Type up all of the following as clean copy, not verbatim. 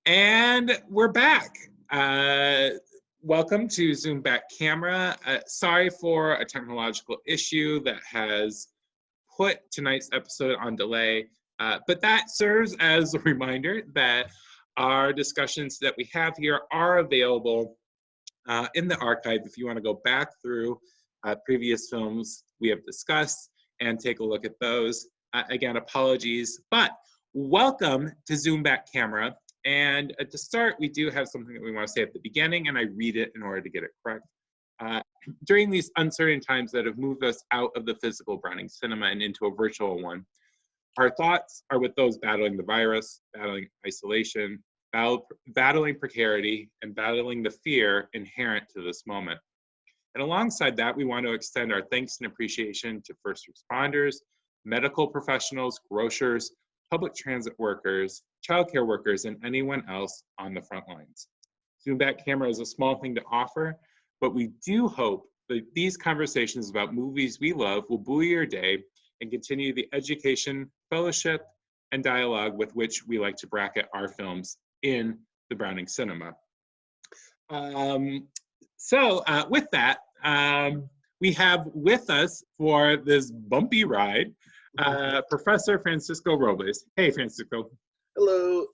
And we're back. Welcome to Zoom Back Camera. Sorry for a technological issue that has put tonight's episode on delay, but that serves as a reminder that our discussions that we have here are available in the archive if you want to go back through previous films we have discussed and take a look at those. Again, apologies, but welcome to Zoom Back Camera. And to start, we do have something that we want to say at the beginning, and I read it in order to get it correct. During these uncertain times that have moved us out of the physical Browning cinema and into a virtual one, our thoughts are with those battling the virus, battling isolation, battling precarity, and battling the fear inherent to this moment. And alongside that, we want to extend our thanks and appreciation to first responders, medical professionals, grocers, public transit workers, childcare workers, and anyone else on the front lines. Zoom Back Camera is a small thing to offer, but we do hope that these conversations about movies we love will buoy your day and continue the education, fellowship, and dialogue with which we like to bracket our films in the Browning cinema. With that, we have with us for this bumpy ride, Professor Francisco Robles. Hey, Francisco. Hello.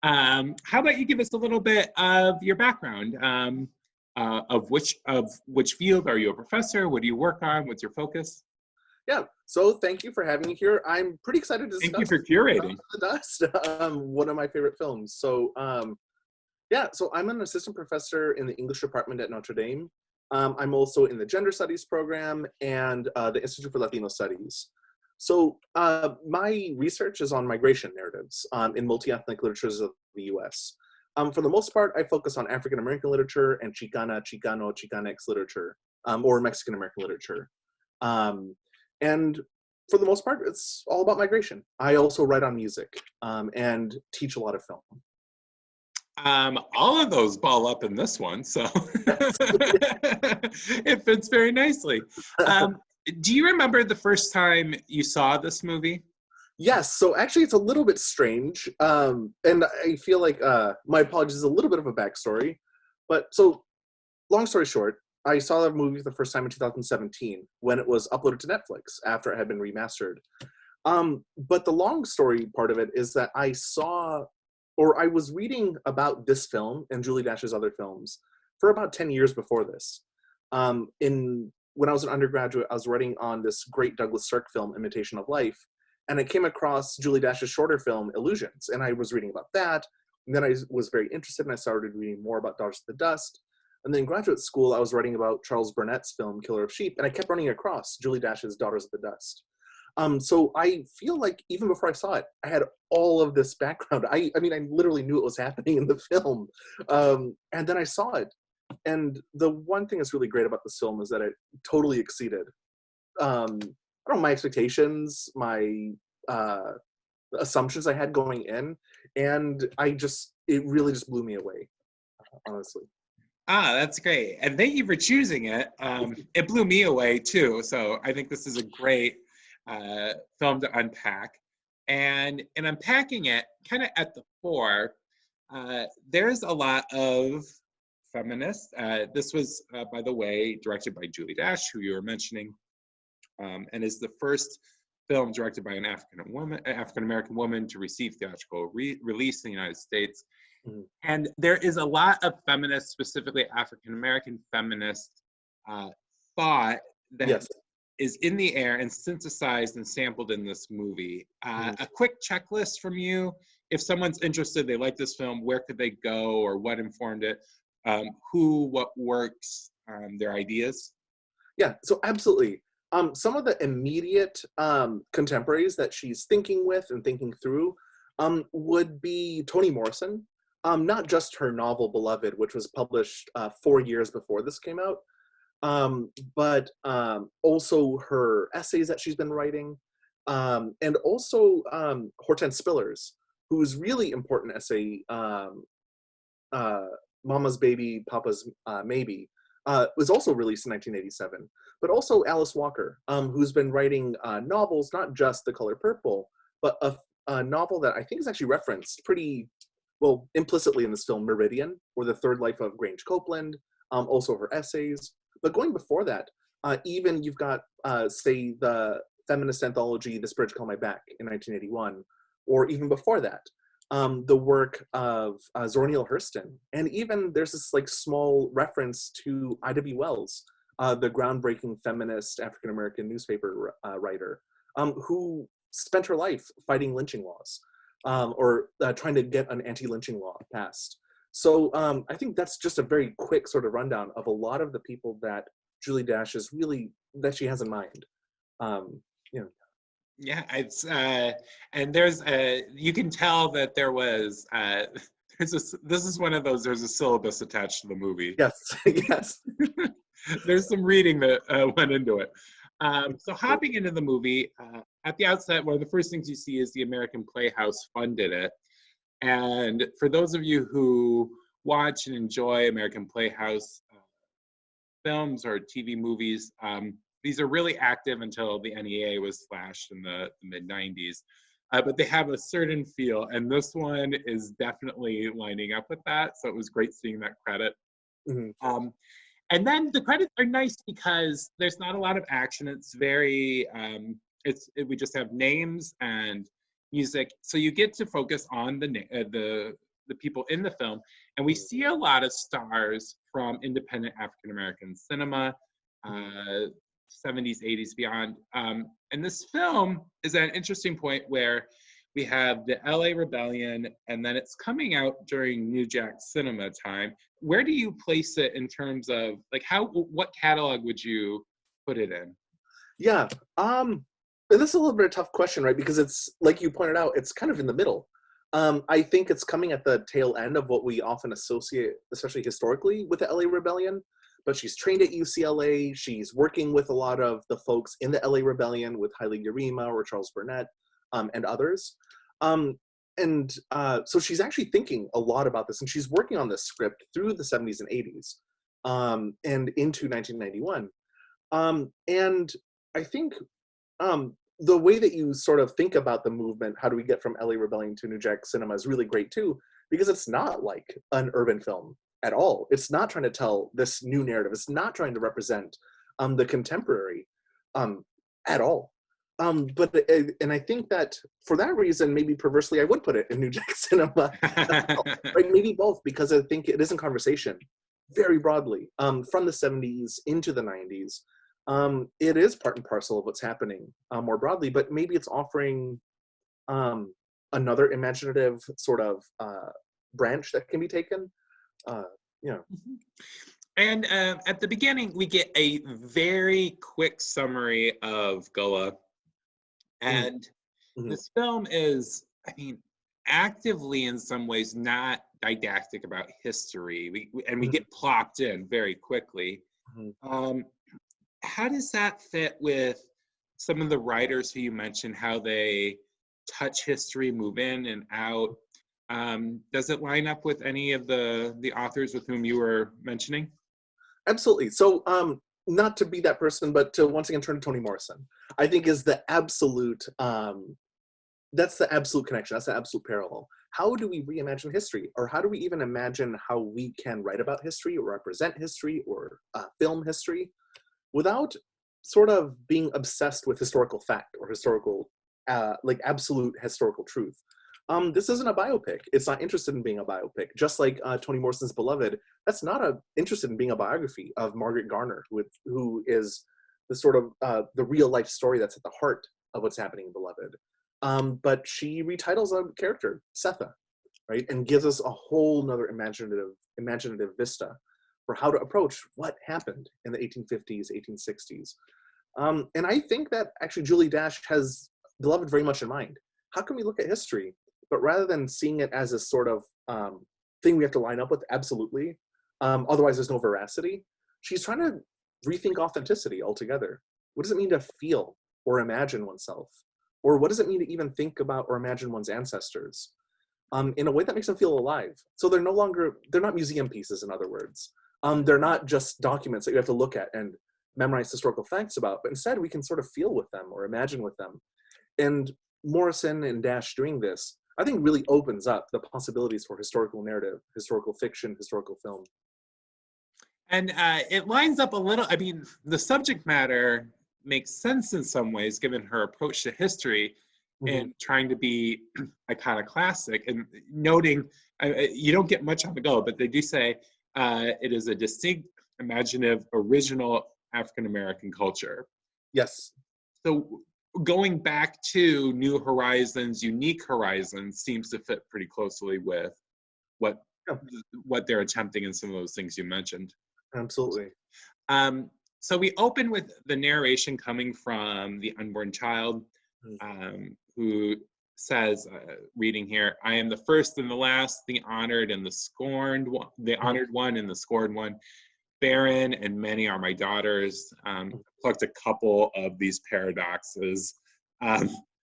How about you give us a little bit of your background? Of which field are you a professor? What do you work on? What's your focus? Yeah, so thank you for having me here. I'm pretty excited to discuss Thank you for curating The Dust, one of my favorite films. So so I'm an assistant professor in the English department at Notre Dame. I'm also in the Gender Studies program and the Institute for Latino Studies. So my research is on migration narratives in multi-ethnic literatures of the US. For the most part, I focus on African-American literature and Chicana, Chicano, Chicanx literature, or Mexican-American literature. And for the most part, it's all about migration. I also write on music and teach a lot of film. All of those ball up in this one, so it fits very nicely. Do you remember the first time you saw this movie? Yes, so actually it's a little bit strange, and I feel like my apologies is a little bit of a backstory. But so, long story short, I saw the movie for the first time in 2017 when it was uploaded to Netflix after it had been remastered. But the long story part of it is that I was reading about this film and Julie Dash's other films for about 10 years before this. When I was an undergraduate, I was writing on this great Douglas Sirk film, Imitation of Life, and I came across Julie Dash's shorter film, Illusions, and I was reading about that. And then I was very interested, and I started reading more about Daughters of the Dust. And then in graduate school, I was writing about Charles Burnett's film, Killer of Sheep, and I kept running across Julie Dash's Daughters of the Dust. So I feel like even before I saw it, I had all of this background. I mean, I literally knew it was happening in the film. And then I saw it. And the one thing that's really great about this film is that it totally exceeded my expectations, my assumptions I had going in. And it really just blew me away, honestly. That's great. And thank you for choosing it. It blew me away too. So I think this is a great film to unpack. And in unpacking it, kind of at the fore, there's a lot of feminists. This was, by the way, directed by Julie Dash, who you were mentioning, and is the first film directed by an African-American woman to receive theatrical release in the United States. Mm-hmm. And there is a lot of feminists, specifically African-American feminist thought that is in the air and synthesized and sampled in this movie. A quick checklist from you. If someone's interested, they like this film, where could they go or what informed it? What works, their ideas? Yeah, so absolutely. Some of the immediate contemporaries that she's thinking with and thinking through would be Toni Morrison. Not just her novel Beloved, which was published 4 years before this came out, but also her essays that she's been writing, and also Hortense Spillers, whose really important essay, Mama's Baby, Papa's Maybe, was also released in 1987. But also Alice Walker, who's been writing novels, not just The Color Purple, but a novel that I think is actually referenced pretty well implicitly in this film, Meridian, or The Third Life of Grange Copeland, also her essays. But going before that, even you've got, say, the feminist anthology, This Bridge Called My Back in 1981, or even before that, the work of Zora Neale Hurston. And even there's this like small reference to I.W. Wells, the groundbreaking feminist African-American newspaper writer, who spent her life fighting lynching laws, or trying to get an anti-lynching law passed. So I think that's just a very quick sort of rundown of a lot of the people that Julie Dash is really, that she has in mind. You know. Yeah, it's and there's you can tell that there was this is one of those, there's a syllabus attached to the movie. Yes, yes. There's some reading that went into it. So hopping into the movie, at the outset, one of the first things you see is the American Playhouse funded it. And for those of you who watch and enjoy American Playhouse films or TV movies, these are really active until the NEA was slashed in the mid-90s. But they have a certain feel, and this one is definitely lining up with that. So it was great seeing that credit. Mm-hmm. And then the credits are nice because there's not a lot of action. It's very, we just have names and music, so you get to focus on the people in the film, and we see a lot of stars from independent African American cinema, 70s, 80s, beyond. And this film is at an interesting point where we have the LA Rebellion, and then it's coming out during New Jack Cinema time. Where do you place it in terms of like what catalog would you put it in? Yeah. This is a little bit of a tough question, right? Because it's, like you pointed out, it's kind of in the middle. I think it's coming at the tail end of what we often associate, especially historically, with the LA Rebellion. But she's trained at UCLA. She's working with a lot of the folks in the LA Rebellion, with Haile Gerima or Charles Burnett, and others. So she's actually thinking a lot about this, and she's working on this script through the 70s and 80s, and into 1991. And I think the way that you sort of think about the movement, how do we get from LA Rebellion to New Jack Cinema, is really great too, because it's not like an urban film at all. It's not trying to tell this new narrative. It's not trying to represent the contemporary at all. And I think that for that reason, maybe perversely, I would put it in New Jack Cinema, right? Maybe both, because I think it is in conversation very broadly, from the 70s into the 90s. It is part and parcel of what's happening more broadly, but maybe it's offering another imaginative sort of branch that can be taken. You know. And at the beginning, we get a very quick summary of Gullah. And this film is, I mean, actively in some ways not didactic about history. We get plopped in very quickly. How does that fit with some of the writers who you mentioned, how they touch history, move in and out? Does it line up with any of the authors with whom you were mentioning? Absolutely. So not to be that person, but to once again turn to Toni Morrison, I think is the absolute, that's the absolute connection. That's the absolute parallel. How do we reimagine history? Or how do we even imagine how we can write about history or represent history or film history without sort of being obsessed with historical fact or historical, like absolute historical truth? This isn't a biopic. It's not interested in being a biopic. Just like Toni Morrison's Beloved, that's not interested in being a biography of Margaret Garner, who is the sort of the real life story that's at the heart of what's happening in Beloved. But she retitles a character, Setha, right, and gives us a whole nother imaginative vista for how to approach what happened in the 1850s, 1860s. And I think that actually Julie Dash has Beloved very much in mind. How can we look at history, but rather than seeing it as a sort of thing we have to line up with, absolutely, otherwise there's no veracity, she's trying to rethink authenticity altogether. What does it mean to feel or imagine oneself? Or what does it mean to even think about or imagine one's ancestors in a way that makes them feel alive? So they're not museum pieces, in other words. They're not just documents that you have to look at and memorize historical facts about, but instead we can sort of feel with them or imagine with them. And Morrison and Dash doing this, I think really opens up the possibilities for historical narrative, historical fiction, historical film. And it lines up a little, I mean, the subject matter makes sense in some ways, given her approach to history Mm-hmm. and trying to be iconoclastic and noting, you don't get much on the go, but they do say it is a distinct, imaginative, original African-American culture. Yes. So going back to New Horizons, Unique Horizons seems to fit pretty closely with what Yeah, what they're attempting in some of those things you mentioned. absolutely. Um, so we open with the narration coming from the unborn child, who says, reading here, "I am the first and the last, the honored and the scorned one, the honored one and the scorned one. Barren and many are my daughters." Plucked a couple of these paradoxes. Um,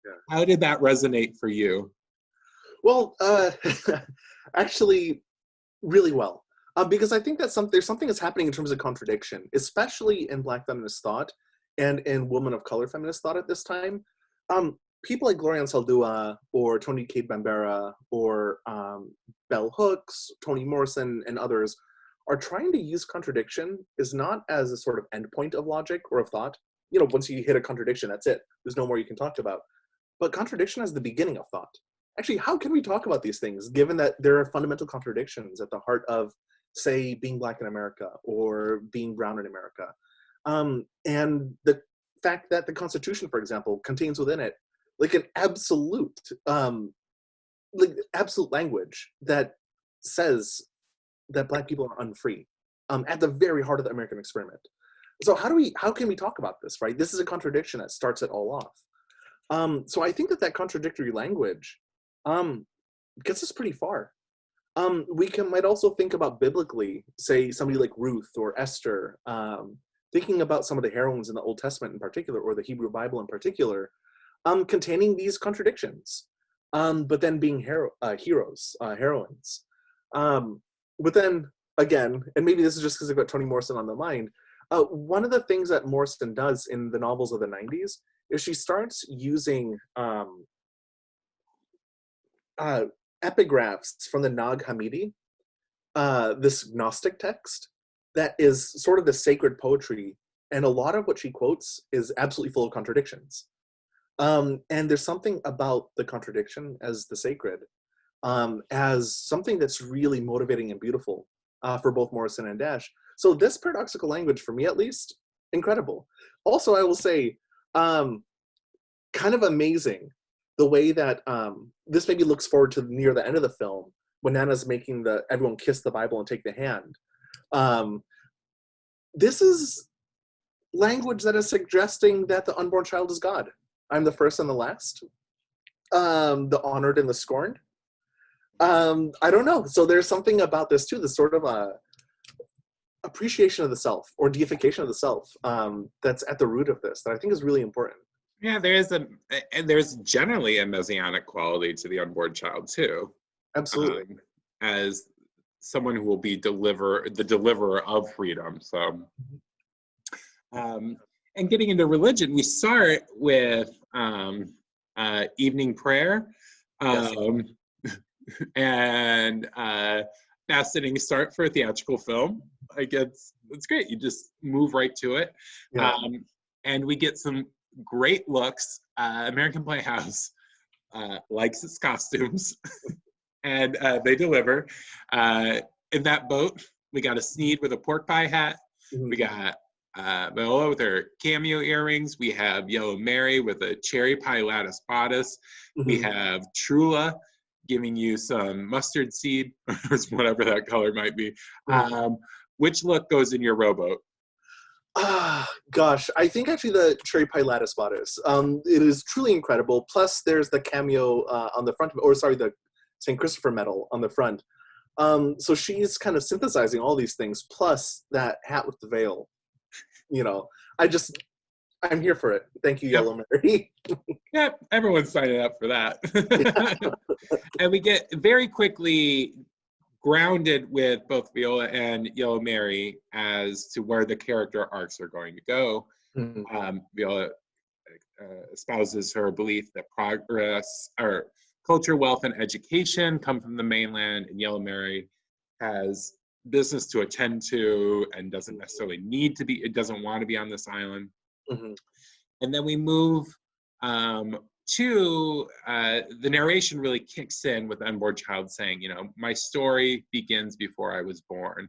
Yeah. how did that resonate for you? Well, actually, really well. Because I think that there's something that's happening in terms of contradiction, especially in Black feminist thought and in women of color feminist thought at this time. People like Gloria Anzaldúa or Toni Cade Bambara or Bell Hooks, Toni Morrison, and others are trying to use contradiction is not as a sort of endpoint of logic or of thought. You know, once you hit a contradiction, that's it. There's no more you can talk about. But contradiction is the beginning of thought. Actually, how can we talk about these things given that there are fundamental contradictions at the heart of, say, being Black in America or being brown in America? And the fact that the Constitution, for example, contains within it like an absolute, absolute language that says that Black people are unfree, at the very heart of the American experiment. So how can we talk about this, right? This is a contradiction that starts it all off. So I think that contradictory language gets us pretty far. We might also think about biblically, say somebody like Ruth or Esther, thinking about some of the heroines in the Old Testament in particular, or the Hebrew Bible in particular, containing these contradictions, but then being heroes, heroines. But then again, and maybe this is just because I've got Toni Morrison on the mind, one of the things that Morrison does in the novels of the 90s is she starts using epigraphs from the Nag Hammadi, this Gnostic text that is sort of the sacred poetry, and a lot of what she quotes is absolutely full of contradictions. And there's something about the contradiction as the sacred, as something that's really motivating and beautiful for both Morrison and Dash. So this paradoxical language, for me at least, incredible. Also, I will say, kind of amazing the way that this maybe looks forward to near the end of the film when Nana's making everyone kiss the Bible and take the hand. This is language that is suggesting that the unborn child is God. I'm the first and the last, the honored and the scorned. I don't know. So there's something about this too, this sort of appreciation of the self or deification of the self that's at the root of this that I think is really important. Yeah, there's generally a messianic quality to the unborn child too. Absolutely. As someone who will be the deliverer of freedom. So, and getting into religion, we start with evening prayer, Yes. and fascinating start for a theatrical film. Like it's great. You just move right to it, Yeah. and we get some great looks. American Playhouse likes its costumes, and they deliver. In that boat, we got a Sneed with a pork pie hat. Mm-hmm. We got Viola with her cameo earrings. We have Yellow Mary with a cherry pie lattice bodice. Mm-hmm. We have Trula giving you some mustard seed, or whatever that color might be. Mm-hmm. Which look goes in your rowboat? Gosh, I think actually the cherry pie lattice bodice. It is truly incredible. Plus, there's the cameo on the front, the St. Christopher medal on the front. So she's kind of synthesizing all these things, plus that hat with the veil. You know, I'm here for it. Thank you, Yellow Mary. Yep, everyone's signing up for that. And we get very quickly grounded with both Viola and Yellow Mary as to where the character arcs are going to go. Mm-hmm. Viola espouses her belief that progress or culture, wealth, and education come from the mainland, and Yellow Mary has business to attend to and doesn't necessarily need to be, it doesn't want to be on this island. Mm-hmm. And then we move to the narration really kicks in with the unborn child saying, you know, my story begins before I was born,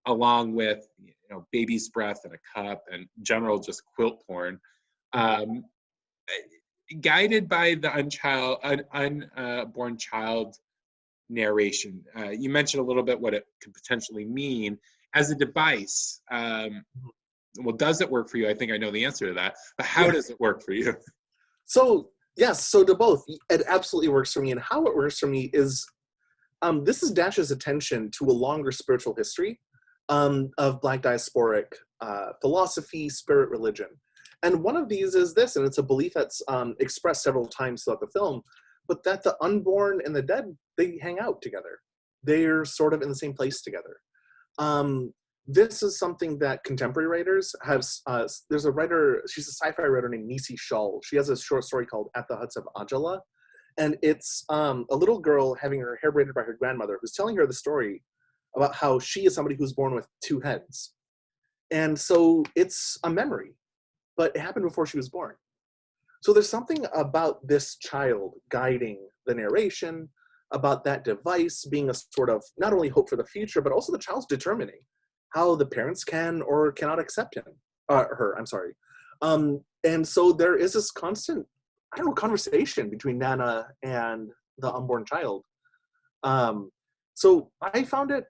along with, you know, baby's breath and a cup and general just quilt porn. Guided by the unborn child narration. You mentioned a little bit what it could potentially mean as a device. Well, does it work for you? I think I know the answer to that, but how does it work for you? So, yes, so to both, it absolutely works for me. And how it works for me is this is Dash's attention to a longer spiritual history of Black diasporic philosophy, spirit, religion. And one of these is this, and it's a belief that's expressed several times throughout the film, but that the unborn and the dead, they hang out together. They're sort of in the same place together. This is something that contemporary writers have. There's a writer, she's a sci-fi writer named Nisi Shawl. She has a short story called At the Huts of Ajala. And it's a little girl having her hair braided by her grandmother who's telling her the story about how she is somebody who's born with two heads. And so it's a memory, but it happened before she was born. So there's something about this child guiding the narration, about that device being a sort of not only hope for the future, but also the child's determining how the parents can or cannot accept her, I'm sorry. And so there is this constant, I don't know, conversation between Nana and the unborn child. So I found it,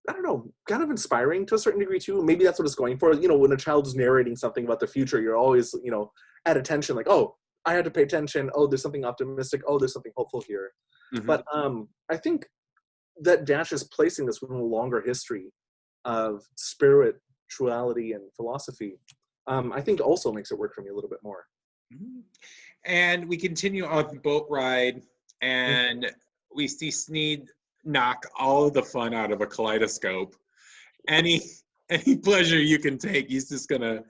I don't know, kind of inspiring to a certain degree too. Maybe that's what it's going for. You know, when a child is narrating something about the future, you're always, you know, at attention, like, oh, I had to pay attention. Oh, there's something optimistic. Oh, there's something hopeful here. But I think that Dash is placing this within a longer history of spirituality and philosophy. I think also makes it work for me a little bit more. And we continue on the boat ride, and we see Sneed knock all the fun out of a kaleidoscope. Any pleasure you can take, he's just gonna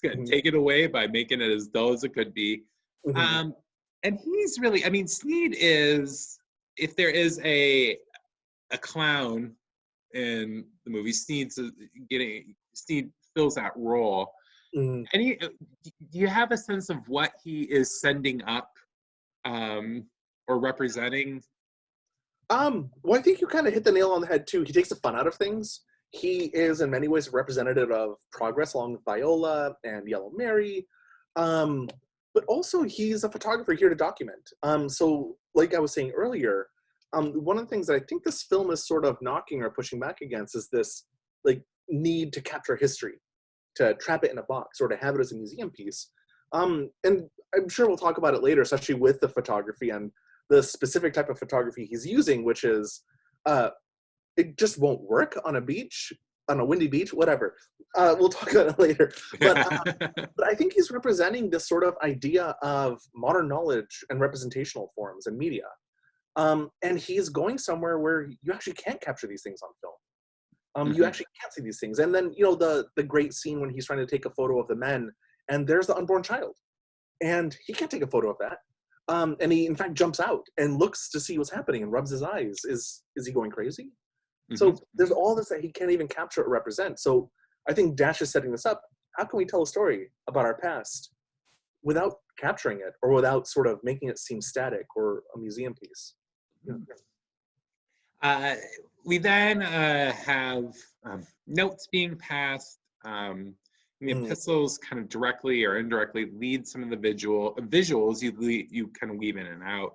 take it away by making it as dull as it could be. And he's really, I mean, Sneed is, if there is a clown in the movie, Sneed fills that role. Do you have a sense of what he is sending up or representing? Well, I think you kind of hit the nail on the head too. He takes the fun out of things. He is in many ways a representative of progress along with Viola and Yellow Mary. But also he's a photographer here to document. So like I was saying earlier, one of the things that I think this film is sort of knocking or pushing back against is this like need to capture history, to trap it in a box or to have it as a museum piece. And I'm sure we'll talk about it later, especially with the photography and the specific type of photography he's using, which is, it just won't work on a beach, on a windy beach, whatever. We'll talk about it later. But I think he's representing this sort of idea of modern knowledge and representational forms and media. And he's going somewhere where you actually can't capture these things on film. You actually can't see these things. And then, you know, the great scene when he's trying to take a photo of the men, and there's the unborn child. And he can't take a photo of that. And he, in fact, jumps out and looks to see what's happening and rubs his eyes. Is he going crazy? So there's all this that he can't even capture or represent. So I think Dash is setting this up. How can we tell a story about our past without capturing it or without sort of making it seem static or a museum piece? We then have notes being passed. The epistles kind of directly or indirectly lead some of the visuals you kind of weave in and out.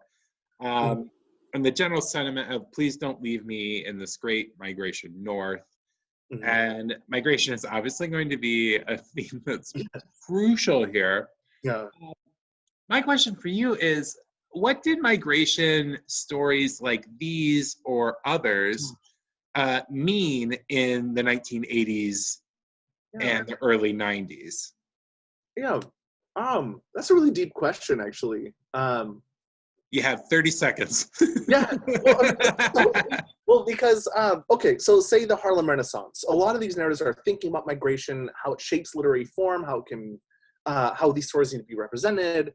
And the general sentiment of please don't leave me in this great migration north. And migration is obviously going to be a theme that's crucial here. My question for you is, what did migration stories like these or others mean in the 1980s and the early 90s? That's a really deep question, actually. You have 30 seconds. Well, because, okay, so say the Harlem Renaissance. A lot of these narratives are thinking about migration, how it shapes literary form, how it can how these stories need to be represented,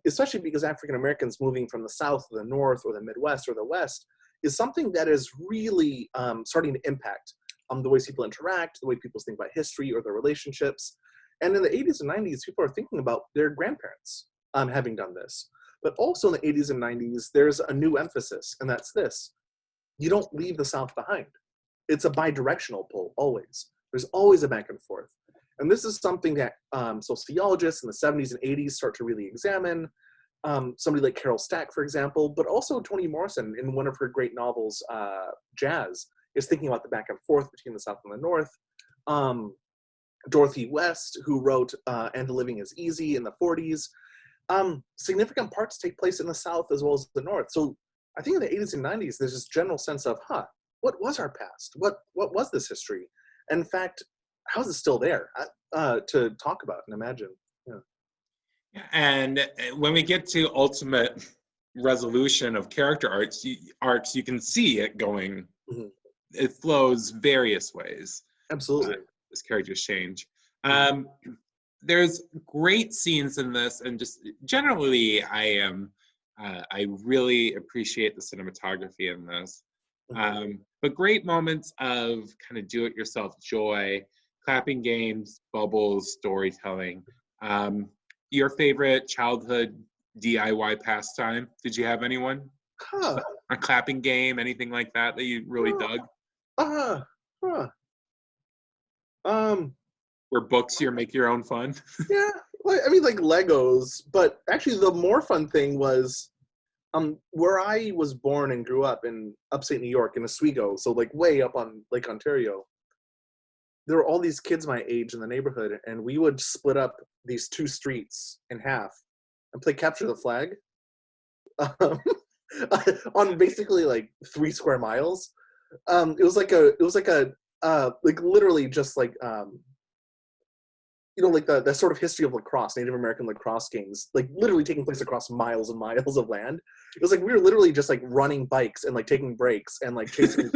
especially because African Americans moving from the South to the North or the Midwest or the West is something that is really starting to impact the ways people interact, the way people think about history or their relationships. And in the 80s and 90s, people are thinking about their grandparents having done this. But also in the 80s and 90s, there's a new emphasis, and that's this. You don't leave the South behind. It's a bi-directional pull, always. There's always a back and forth. And this is something that sociologists in the 70s and 80s start to really examine. Somebody like Carol Stack, for example, but also Toni Morrison in one of her great novels, Jazz, is thinking about the back and forth between the South and the North. Dorothy West, who wrote And the Living is Easy in the 40s. Significant parts take place in the South as well as the North. So I think in the 80s and 90s, there's this general sense of, what was our past? What was this history? And in fact, how is it still there to talk about and imagine? Yeah. And when we get to ultimate resolution of character arcs, you can see it going. Mm-hmm. It flows various ways. Absolutely. As characters change. There's great scenes in this, and just generally, I really appreciate the cinematography in this. But great moments of kind of do-it-yourself joy, clapping games, bubbles, storytelling. Your favorite childhood DIY pastime? Did you have anyone? A clapping game, anything like that you really dug? Were books your make your own fun? Yeah, I mean, like Legos, but actually the more fun thing was where I was born and grew up in upstate New York in Oswego, so like way up on Lake Ontario. There were all these kids my age in the neighborhood, and we would split up these two streets in half and play capture the flag on basically like 3 square miles. It was like literally just like like the sort of history of lacrosse, Native American lacrosse games, like literally taking place across miles and miles of land. It was like we were literally just like running bikes and like taking breaks and like chasing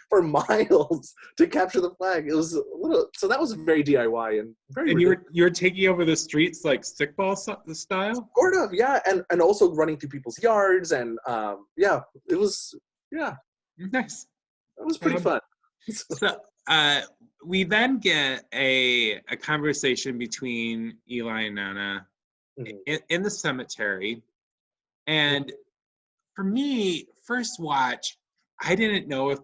for miles to capture the flag. It was a little, so that was very DIY and very. And you were taking over the streets like stickball style. Sort of, yeah, and also running through people's yards and it was nice. It was pretty fun. So we then get a conversation between Eli and Nana in the cemetery. And for me, first watch, I didn't know if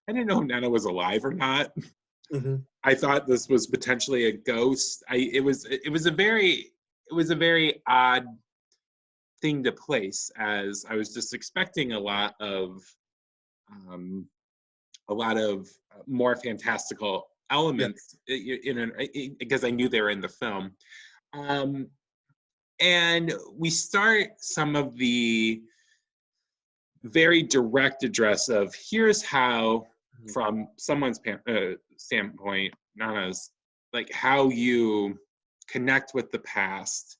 Nana was alive or not. Mm-hmm. I thought this was potentially a ghost. It was a very odd thing to place, as I was just expecting a lot of more fantastical elements because I knew they were in the film. And we start some of the very direct address of here's how, from someone's standpoint, Nana's, like how you connect with the past.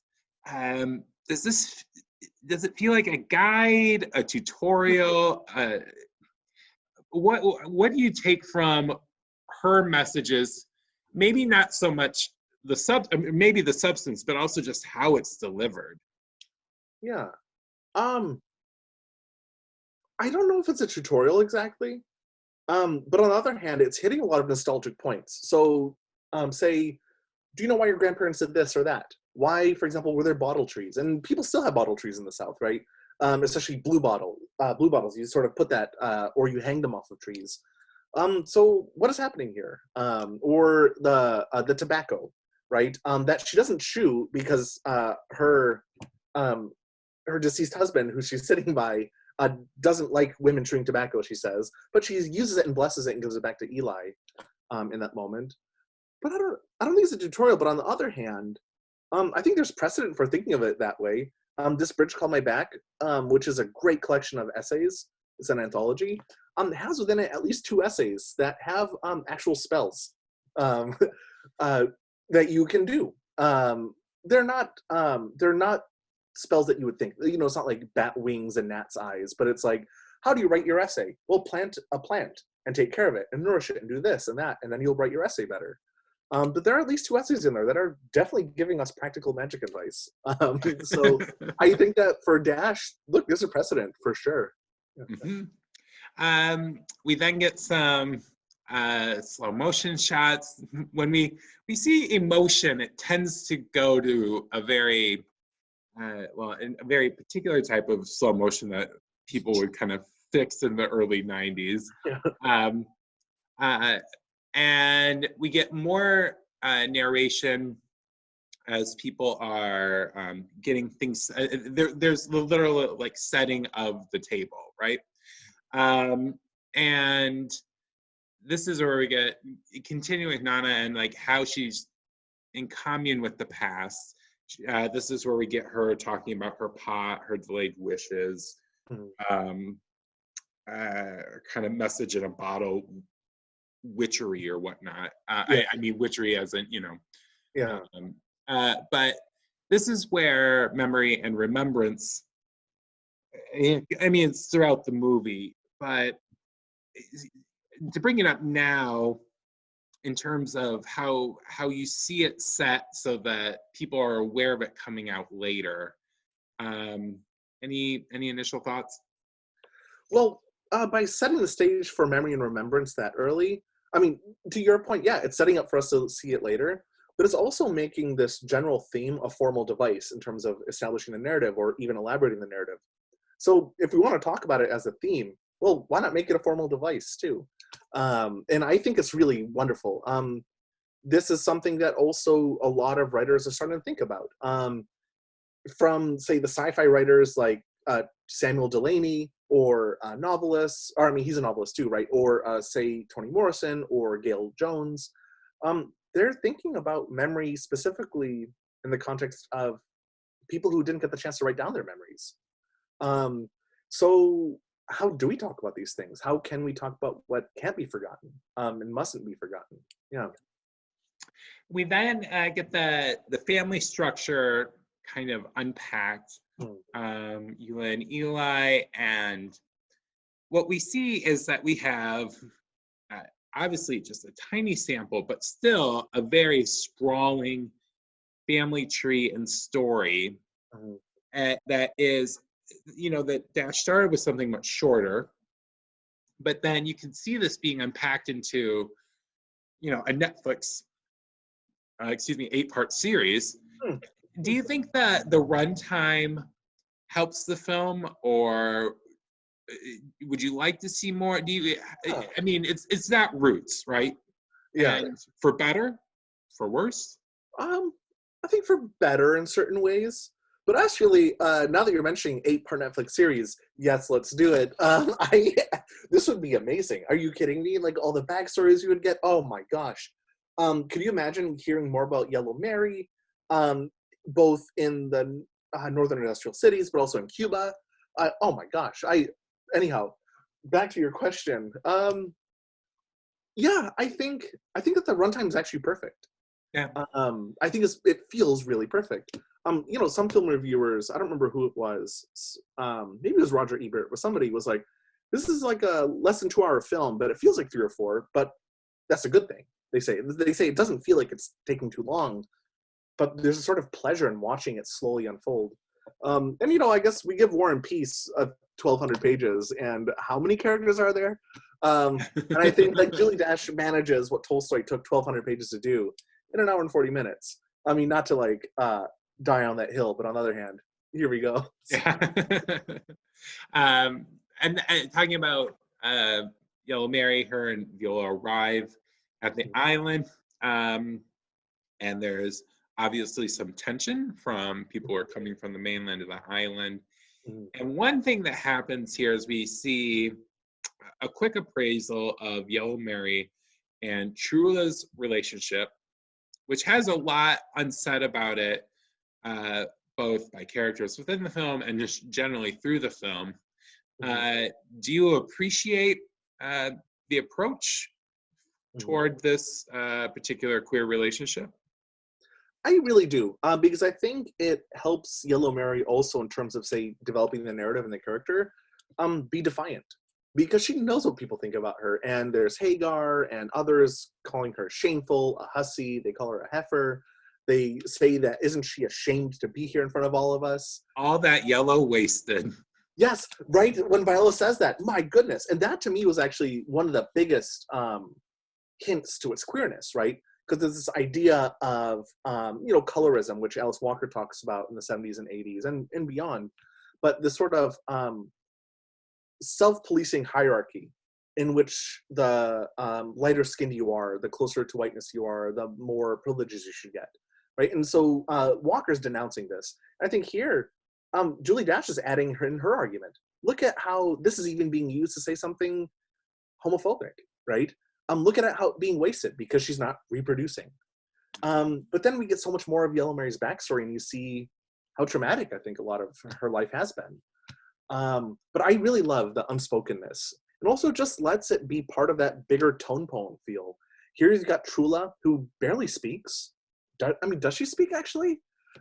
Does it feel like a guide, a tutorial? What do you take from her messages? Maybe not so much maybe the substance, but also just how it's delivered. Yeah. I don't know if it's a tutorial exactly, but on the other hand, it's hitting a lot of nostalgic points. So say, do you know why your grandparents did this or that? Why, for example, were there bottle trees? And people still have bottle trees in the South, right? Especially blue bottles. You sort of put that, or you hang them off of trees. So what is happening here? Or the tobacco, right? That she doesn't chew because her deceased husband, who she's sitting by, doesn't like women chewing tobacco, she says, but she uses it and blesses it and gives it back to Eli in that moment. But I don't think it's a tutorial. But on the other hand, I think there's precedent for thinking of it that way. This Bridge Called My Back, which is a great collection of essays, it's an anthology, has within it at least 2 essays that have actual spells that you can do. They're not spells that you would think. It's not like bat wings and gnat's eyes, but it's like, how do you write your essay? Well, plant a plant and take care of it and nourish it and do this and that, and then you'll write your essay better. But there are at least 2 essays in there that are definitely giving us practical magic advice. So I think that for Dash, look, there's a precedent for sure. Mhm. We then get some slow motion shots. When we see emotion, it tends to go to a very a very particular type of slow motion that people would kind of fix in the early 90s. Yeah. Um, uh, and we get more narration as people are getting things. There's the literal like setting of the table, right? Um, and this is where we get continuing with Nana and like how she's in commune with the past. This is where we get her talking about her pot, her delayed wishes, Mhm. um, kind of message in a bottle witchery or whatnot. Yeah. I mean witchery as in, Yeah. um, but this is where memory and remembrance, I mean, it's throughout the movie, but to bring it up now in terms of how you see it set so that people are aware of it coming out later. Um, any initial thoughts? Well, by setting the stage for memory and remembrance that early, I mean, to your point, yeah, it's setting up for us to see it later, but it's also making this general theme a formal device in terms of establishing the narrative or even elaborating the narrative. So if we want to talk about it as a theme, well, why not make it a formal device too? And I think it's really wonderful. This is something that also a lot of writers are starting to think about. From, say, the sci-fi writers like Samuel Delany or novelists, or I mean, he's a novelist too, right? Or say Toni Morrison or Gail Jones. They're thinking about memory specifically in the context of people who didn't get the chance to write down their memories. Um, so how do we talk about these things? How can we talk about what can't be forgotten and mustn't be forgotten? Yeah. We then get the family structure kind of unpacked. Mm. Eula and Eli, and what we see is that we have uh, obviously just a tiny sample, but still a very sprawling family tree and story Mm. that is, that Dash started with something much shorter, but then you can see this being unpacked into, a Netflix, 8-part series. Mm. Do you think that the runtime helps the film, or would you like to see more? Do you? Huh. I mean, it's not Roots, right? Yeah. And for better, for worse. Um, I think for better in certain ways. But actually, now that you're mentioning 8-part Netflix series, yes, let's do it. I This would be amazing. Are you kidding me? Like all the backstories you would get. Oh my gosh. Could you imagine hearing more about Yellow Mary, both in the northern industrial cities, but also in Cuba? Oh my gosh. Anyhow, back to your question. Yeah, I think that the runtime is actually perfect. Yeah. I think it feels really perfect. Some film reviewers, I don't remember who it was, maybe it was Roger Ebert, but somebody was like, this is like a less than 2-hour film, but it feels like 3 or 4, but that's a good thing. They say it doesn't feel like it's taking too long, but there's a sort of pleasure in watching it slowly unfold. And I guess we give War and Peace 1,200 pages, and how many characters are there? And I think like Julie Dash manages what Tolstoy took 1,200 pages to do in an hour and 40 minutes. I mean, not to like die on that hill, but on the other hand, here we go. Yeah. And talking about Yellow Mary, her and Viola arrive at the island, and there's obviously some tension from people who are coming from the mainland to the island. Mhm. And one thing that happens here is we see a quick appraisal of Yellow Mary and Trula's relationship, which has a lot unsaid about it, uh, both by characters within the film and just generally through the film. Mhm. Uh, do you appreciate the approach Mhm. toward this particular queer relationship? I really do, because I think it helps Yellow Mary also in terms of, say, developing the narrative and the character, be defiant. because she knows what people think about her. And there's Hagar and others calling her shameful, a hussy. They call her a heifer. They say that, isn't she ashamed to be here in front of all of us? All that yellow wasted. Yes, right when Viola says that, my goodness. And that to me was actually one of the biggest hints to its queerness, right? Because there's this idea of, colorism, which Alice Walker talks about in the 70s and 80s and beyond. But this sort of self-policing hierarchy in which the lighter skinned you are, the closer to whiteness you are, the more privileges you should get, right? And so Walker's denouncing this. I think here, Julie Dash is adding in her argument. Look at how this is even being used to say something homophobic, right? Look at how being wasted because she's not reproducing. But then we get so much more of Yellow Mary's backstory, and you see how traumatic I think a lot of her life has been. But I really love the unspokenness. And also just lets it be part of that bigger tone poem feel. Here you've got Trula, who barely speaks. Does she speak actually?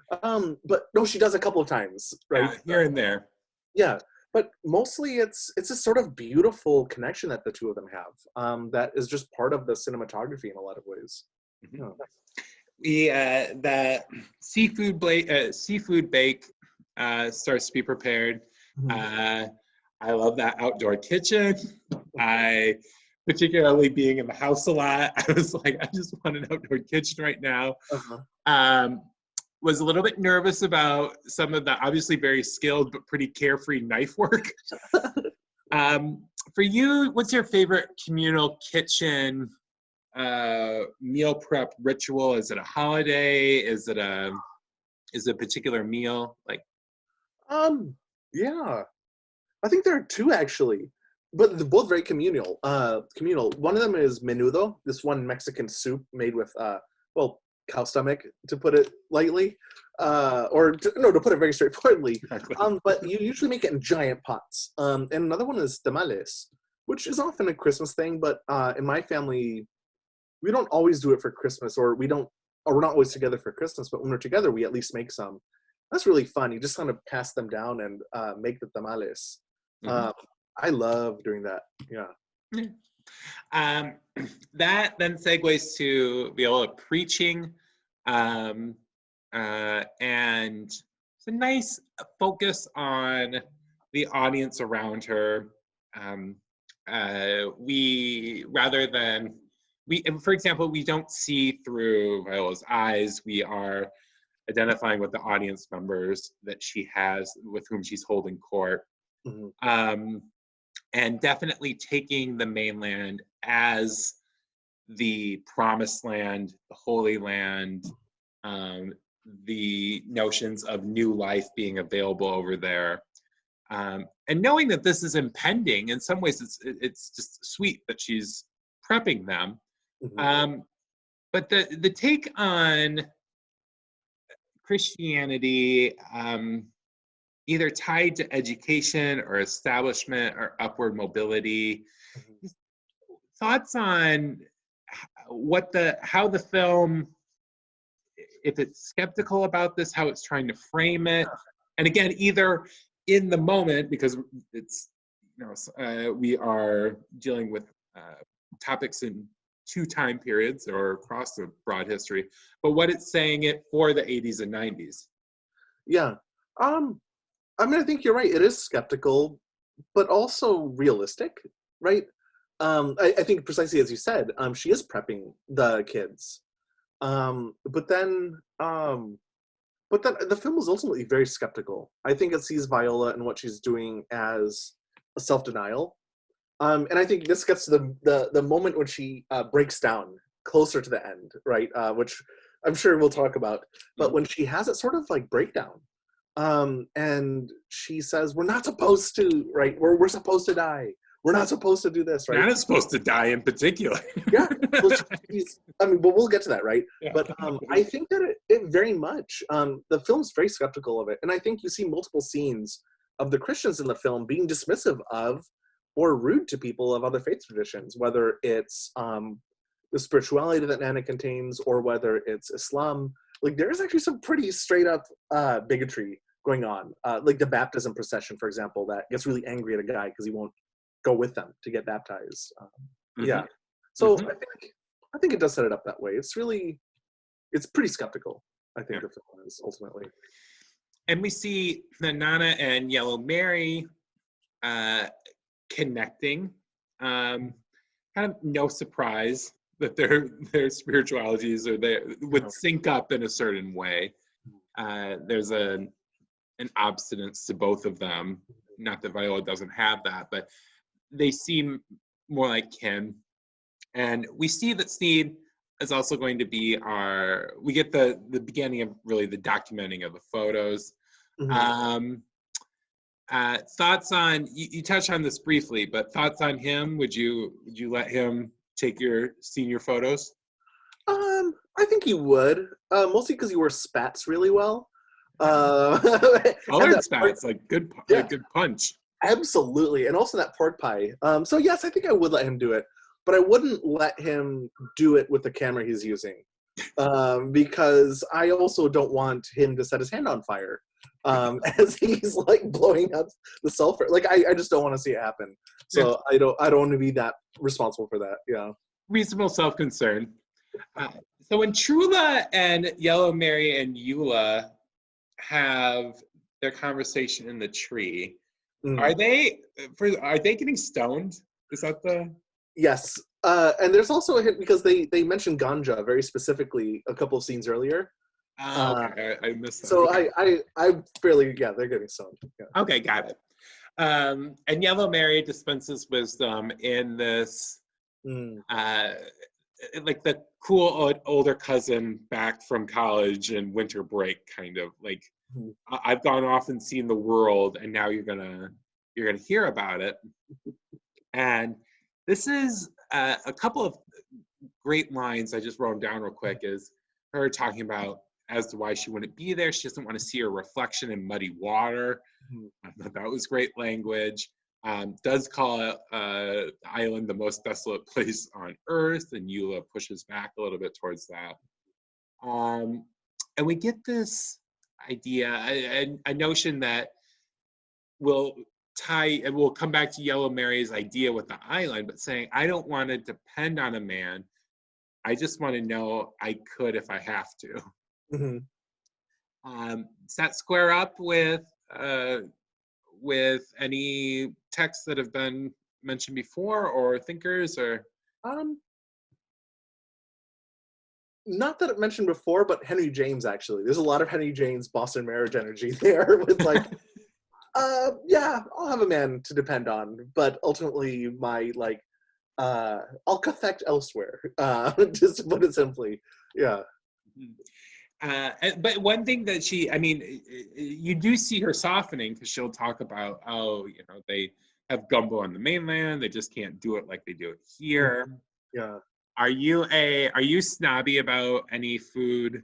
But no, she does a couple of times, right? Here and there. Yeah, but mostly it's a sort of beautiful connection that the two of them have. That is just part of the cinematography in a lot of ways. Mm-hmm. The seafood bake starts to be prepared. Mm-hmm. I love that outdoor kitchen. I, particularly being in the house a lot, I was like, I just want an outdoor kitchen right now. Uh-huh. Was a little bit nervous about some of the obviously very skilled but pretty carefree knife work. For you, what's your favorite communal kitchen meal prep ritual? Is it a holiday? Is it a particular meal? Yeah. I think there are two actually, but they're both very communal. One of them is menudo, this one Mexican soup made with cow stomach, to put it lightly, to put it very straightforwardly. Exactly. But you usually make it in giant pots. And another one is tamales, which is often a Christmas thing, but in my family, we don't always do it for Christmas, or we're not always together for Christmas. But when we're together, we at least make some. That's really fun. You just kind of pass them down and make the tamales. Mm-hmm. I love doing that. Yeah. That then segues to Viola preaching, and it's a nice focus on the audience around her. For example, we don't see through Viola's eyes. We are identifying with the audience members that she has, with whom she's holding court. Mm-hmm. And definitely taking the mainland as the promised land, the Holy Land, the notions of new life being available over there. And knowing that this is impending, in some ways it's just sweet that she's prepping them. Mm-hmm. But the take on Christianity, either tied to education or establishment or upward mobility. Mm-hmm. Thoughts on how the film, if it's skeptical about this, how it's trying to frame it, and again, either in the moment, because it's we are dealing with topics in two time periods or across the broad history, but what it's saying it for the 80s and 90s. Yeah. I think you're right. It is skeptical, but also realistic, right? I think precisely as you said, she is prepping the kids. But then the film is ultimately very skeptical. I think it sees Viola and what she's doing as a self-denial. And I think this gets to the moment when she breaks down closer to the end, right? Which I'm sure we'll talk about. But mm-hmm. when she has it sort of like breakdown, and she says, we're not supposed to, right? We're supposed to die. We're not supposed to do this, right? We're not supposed to die in particular. Yeah. Well, but we'll get to that, right? Yeah. But I think that it very much, the film's very skeptical of it. And I think you see multiple scenes of the Christians in the film being dismissive of or rude to people of other faith traditions, whether it's the spirituality that Nana contains or whether it's Islam. Like, there's actually some pretty straight up bigotry going on. Like the baptism procession, for example, that gets really angry at a guy because he won't go with them to get baptized. Mhm. Yeah. So Mhm. I think it does set it up that way. It's pretty skeptical, I think Yeah. the film is ultimately. And we see the Nana and Yellow Mary uh, connecting. Kind of no surprise that their spiritualities or they would sync up in a certain way. There's an obstinance to both of them. Not that Viola doesn't have that, but they seem more like kin. And we see that Sneed is also going to be we get the beginning of really the documenting of the photos. Mhm. Um, thoughts on, you touched on this briefly, but thoughts on him? Would you let him take your senior photos? I think he would, mostly because he wears spats really well. Uh, and Colored that pork, spats, like yeah, good punch. absolutely, and also that pork pie. So yes, I think I would let him do it, but I wouldn't let him do it with the camera he's using, because I also don't want him to set his hand on fire, as he's like blowing up the sulfur. Like I just don't want to see it happen. Yeah. So I don't want to be that responsible for that. Yeah. Reasonable self-concern. So when Trula and Yellow Mary and Eula have their conversation in the tree, Mm. are they getting stoned? Is that the Yes. And there's also a hint because they mentioned ganja very specifically a couple of scenes earlier. Oh, Uh, okay. I missed that. so Okay. I'm fairly, yeah, they're getting stoned. Yeah. Okay, got it. And Yellow Mary dispenses wisdom in this Mm. uh, like the cool older cousin back from college and winter break kind of like Mhm. I've gone off and seen the world and now you're gonna hear about it. And this is a couple of great lines I just wrote them down real quick is her talking about as to why she wouldn't be there. She doesn't want to see her reflection in muddy water. Mhm. I thought that was great language. Does call the island the most desolate place on earth, and Eula pushes back a little bit towards that. And we get this idea, a notion that will tie, and we'll come back to Yellow Mary's idea with the island, but saying, I don't want to depend on a man. I just want to know I could if I have to. Mhm. Does that square up with any texts that have been mentioned before or thinkers or Um, Not that it mentioned before, but Henry James actually. There's a lot of Henry James Boston marriage energy there with like, yeah, I'll have a man to depend on, but ultimately my like, I'll cathect elsewhere. Just to put it simply. Yeah. but one thing that I mean, you do see her softening because she'll talk about, oh, they have gumbo on the mainland. They just can't do it like they do it here. Yeah. Are you snobby about any food?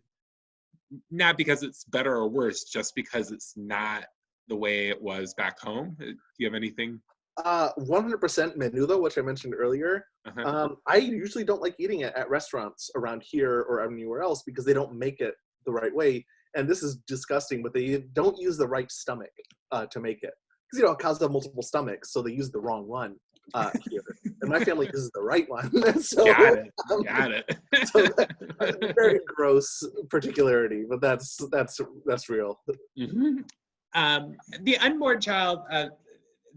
Not because it's better or worse, just because it's not the way it was back home. Do you have anything? 100% menudo, which I mentioned earlier. Uh-huh. I usually don't like eating it at restaurants around here or anywhere else because they don't make it the right way. And this is disgusting, but they don't use the right stomach to make it. Because, cows have multiple stomachs, so they use the wrong one here. And my family uses the right one. Got so, it. Got it. so very gross particularity, but that's real. Mhm. The unborn child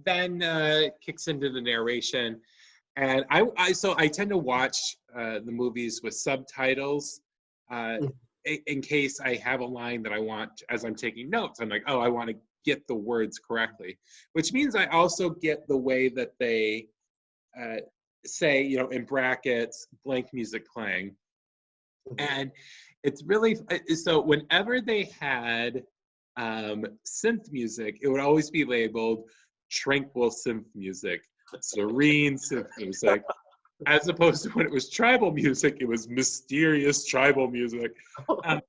then kicks into the narration, and I tend to watch the movies with subtitles uh, in case I have a line that I want as I'm taking notes. I'm like, oh, I want to get the words correctly, which means I also get the way that they uh, say, in brackets, blank music playing. And it's really so whenever they had synth music, it would always be labeled tranquil synth music, serene synth music, as opposed to when it was tribal music, it was mysterious tribal music. Um,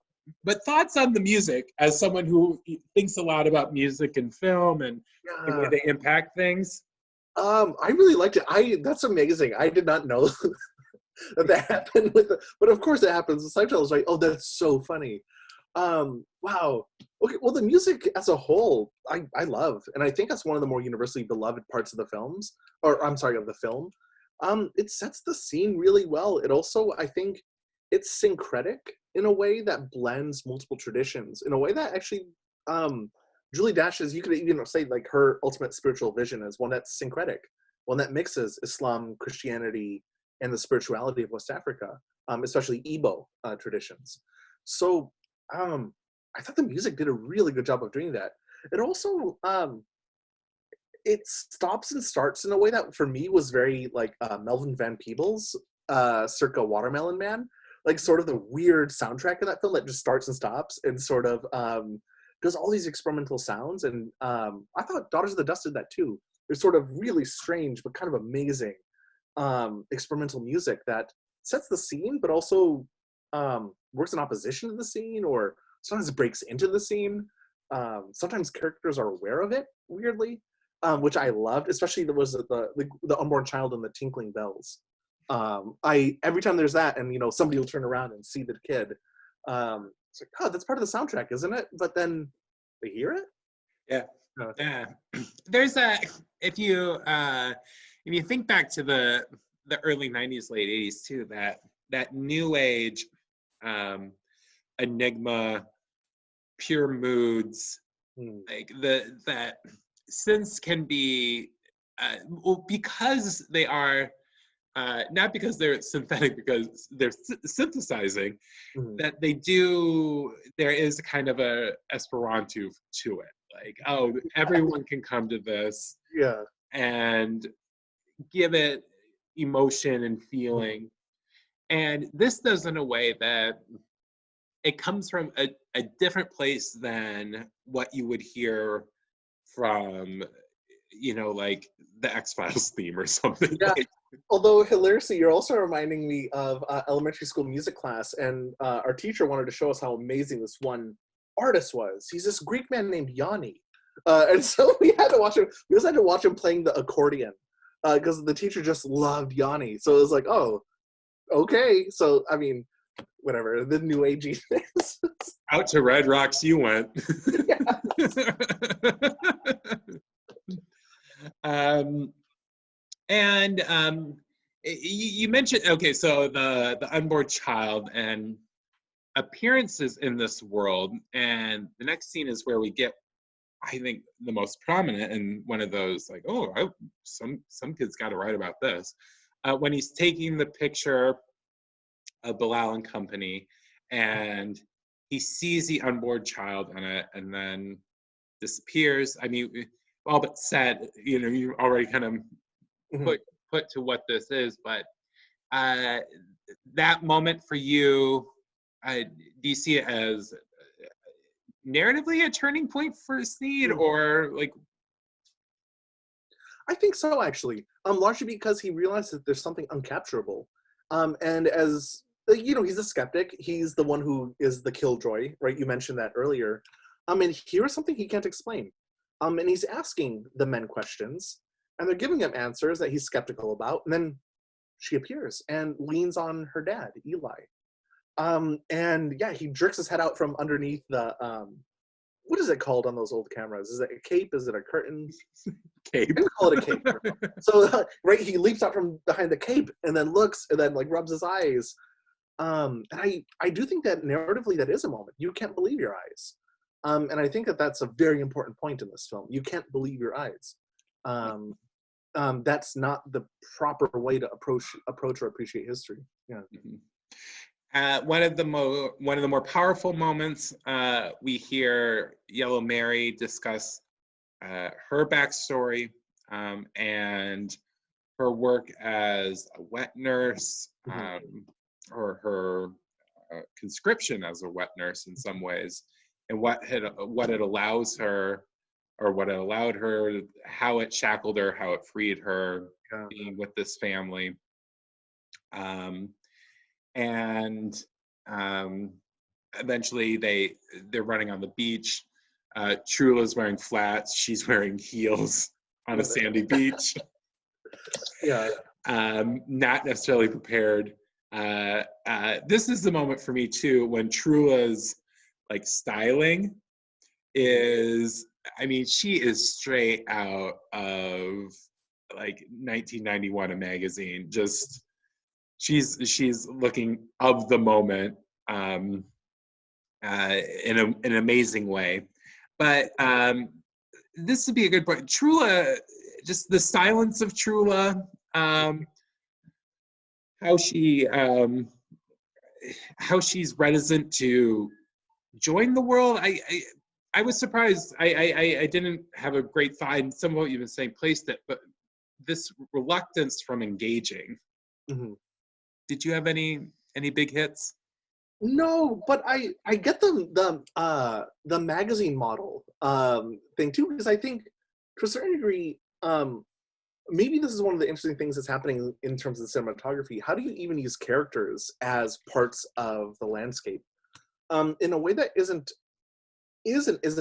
but thoughts on the music as someone who thinks a lot about music and film and the way Yeah. they impact things? I really liked it. That's amazing. I did not know that happened but of course it happens. The subtitles like, oh, that's so funny. Wow. Okay, well, the music as a whole, I love, and I think that's one of the more universally beloved parts of the films, or I'm sorry, of the film. It sets the scene really well. It also, I think, it's syncretic in a way that blends multiple traditions, in a way that actually, Julie Dash's, you could even say like her ultimate spiritual vision is one that's syncretic, one that mixes Islam, Christianity, and the spirituality of West Africa, especially Igbo traditions. So, um, I thought the music did a really good job of doing that. It also it stops and starts in a way that for me was very like Melvin Van Peebles, circa Watermelon Man, like sort of the weird soundtrack of that film that just starts and stops and sort of does all these experimental sounds. And I thought Daughters of the Dust did that too. There's sort of really strange but kind of amazing experimental music that sets the scene, but also works in opposition to the scene, or sometimes breaks into the scene. Sometimes characters are aware of it weirdly, which I loved. Especially there was the unborn child and the tinkling bells. I every time there's that, and somebody will turn around and see the kid. It's like, oh, that's part of the soundtrack, isn't it? But then they hear it. Yeah, yeah. There's a if you think back to the early '90s, late '80s too, that new age enigma, pure moods, like that synths can be well, because they are not because they're synthetic, because they're synthesizing, that there is kind of a Esperanto to it. Like, oh, everyone can come to this Yeah. and give it emotion and feeling. And this does in a way that it comes from a different place than what you would hear from, like the X-Files theme or something. Yeah. Like, Although hilariously, you're also reminding me of elementary school music class, and our teacher wanted to show us how amazing this one artist was. He's this Greek man named Yanni, and so we had to watch him. We also had to watch him playing the accordion because the teacher just loved Yanni. So it was like, oh, okay. So I mean, whatever, the new agey things. out to Red Rocks you went. And you mentioned, okay, so the unborn child and appearances in this world, and the next scene is where we get, I think, the most prominent and one of those like, oh, some kids got to write about this, when he's taking the picture of Bilal and company, and he sees the unborn child on it, and then disappears. I mean, all but said, you already kind of put to what this is, but that moment for you, do you see it as narratively a turning point for Sneed, or like? I think so, actually. Largely because he realizes that there's something uncapturable. And as he's a skeptic. He's the one who is the killjoy, right? You mentioned that earlier. And here is something he can't explain. And he's asking the men questions, and they're giving him answers that he's skeptical about. And then she appears and leans on her dad, Eli. And yeah, he jerks his head out from underneath the what is it called on those old cameras? Is it a cape? Is it a curtain? Cape. We call it a cape. So right, he leaps out from behind the cape and then looks and then like rubs his eyes. And I do think that narratively that is a moment. You can't believe your eyes. And I think that that's a very important point in this film. You can't believe your eyes. That's not the proper way to approach or appreciate history. Yeah. One of the more powerful moments, we hear Yellow Mary discuss her backstory and her work as a wet nurse, or her conscription as a wet nurse in some ways, and what it allows her, or what it allowed her, how it shackled her, how it freed her, being with this family. And eventually they're running on the beach. Trula's wearing flats, she's wearing heels on a sandy beach. Yeah. Not necessarily prepared. This is the moment for me too, when Trula's like styling is, I mean, she is straight out of like 1991, a magazine. Just she's looking of the moment, in an amazing way. But this would be a good point. Trula, just the silence of Trula, how she how she's reticent to join the world. I was surprised. I didn't have a great thought. And some of what you've been saying placed it, but this reluctance from engaging. Mm-hmm. Did you have any big hits? No, but I get the magazine model thing too, because I think to a certain degree, maybe this is one of the interesting things that's happening in terms of cinematography. How do you even use characters as parts of the landscape in a way that isn't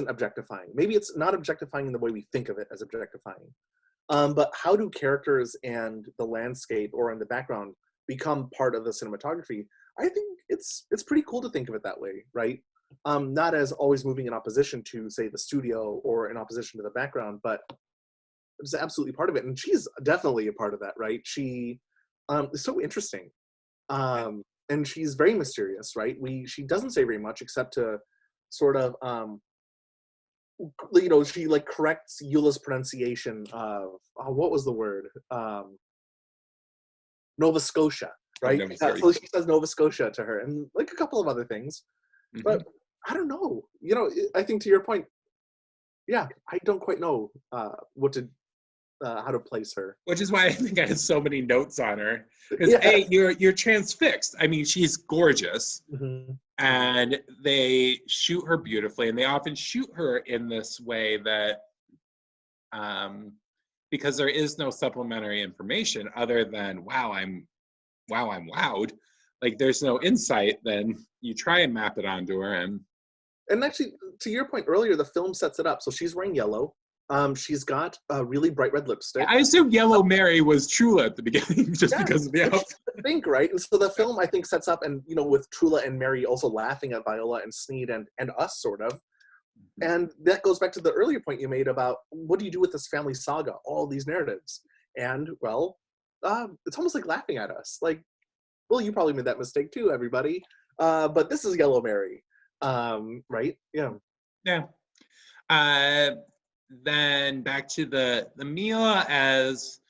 objectifying? Maybe it's not objectifying in the way we think of it as objectifying. But how do characters and the landscape or in the background become part of the cinematography? I think it's pretty cool to think of it that way, right? Not as always moving in opposition to, say, the studio or in opposition to the background, but it's absolutely part of it. And she's definitely a part of that, right? She is so interesting. And she's very mysterious, right? She doesn't say very much except to sort of she like corrects Eula's pronunciation of what was the word? Nova Scotia, right? Nova So Scotia. she says Nova Scotia to her, and like a couple of other things. Mm-hmm. But I don't know. I think to your point, yeah, I don't quite know how to place her. Which is why I think I had so many notes on her. Because Yeah. you're transfixed. I mean, she's gorgeous. Mm-hmm. And they shoot her beautifully, and they often shoot her in this way that because there is no supplementary information other than I'm wowed. Like there's no insight, then you try and map it onto her. And actually, to your point earlier, the film sets it up. So she's wearing yellow. She's got a really bright red lipstick. I assume Yellow Mary was Trula at the beginning, just because of the outfit. I think, right? And so the film, I think, sets up, and with Trula and Mary also laughing at Viola and Sneed and us, sort of. And that goes back to the earlier point you made about what do you do with this family saga, all these narratives. And, well, it's almost like laughing at us. Like, well, you probably made that mistake too, everybody. But this is Yellow Mary, right? Yeah. Yeah. Then back to the meal as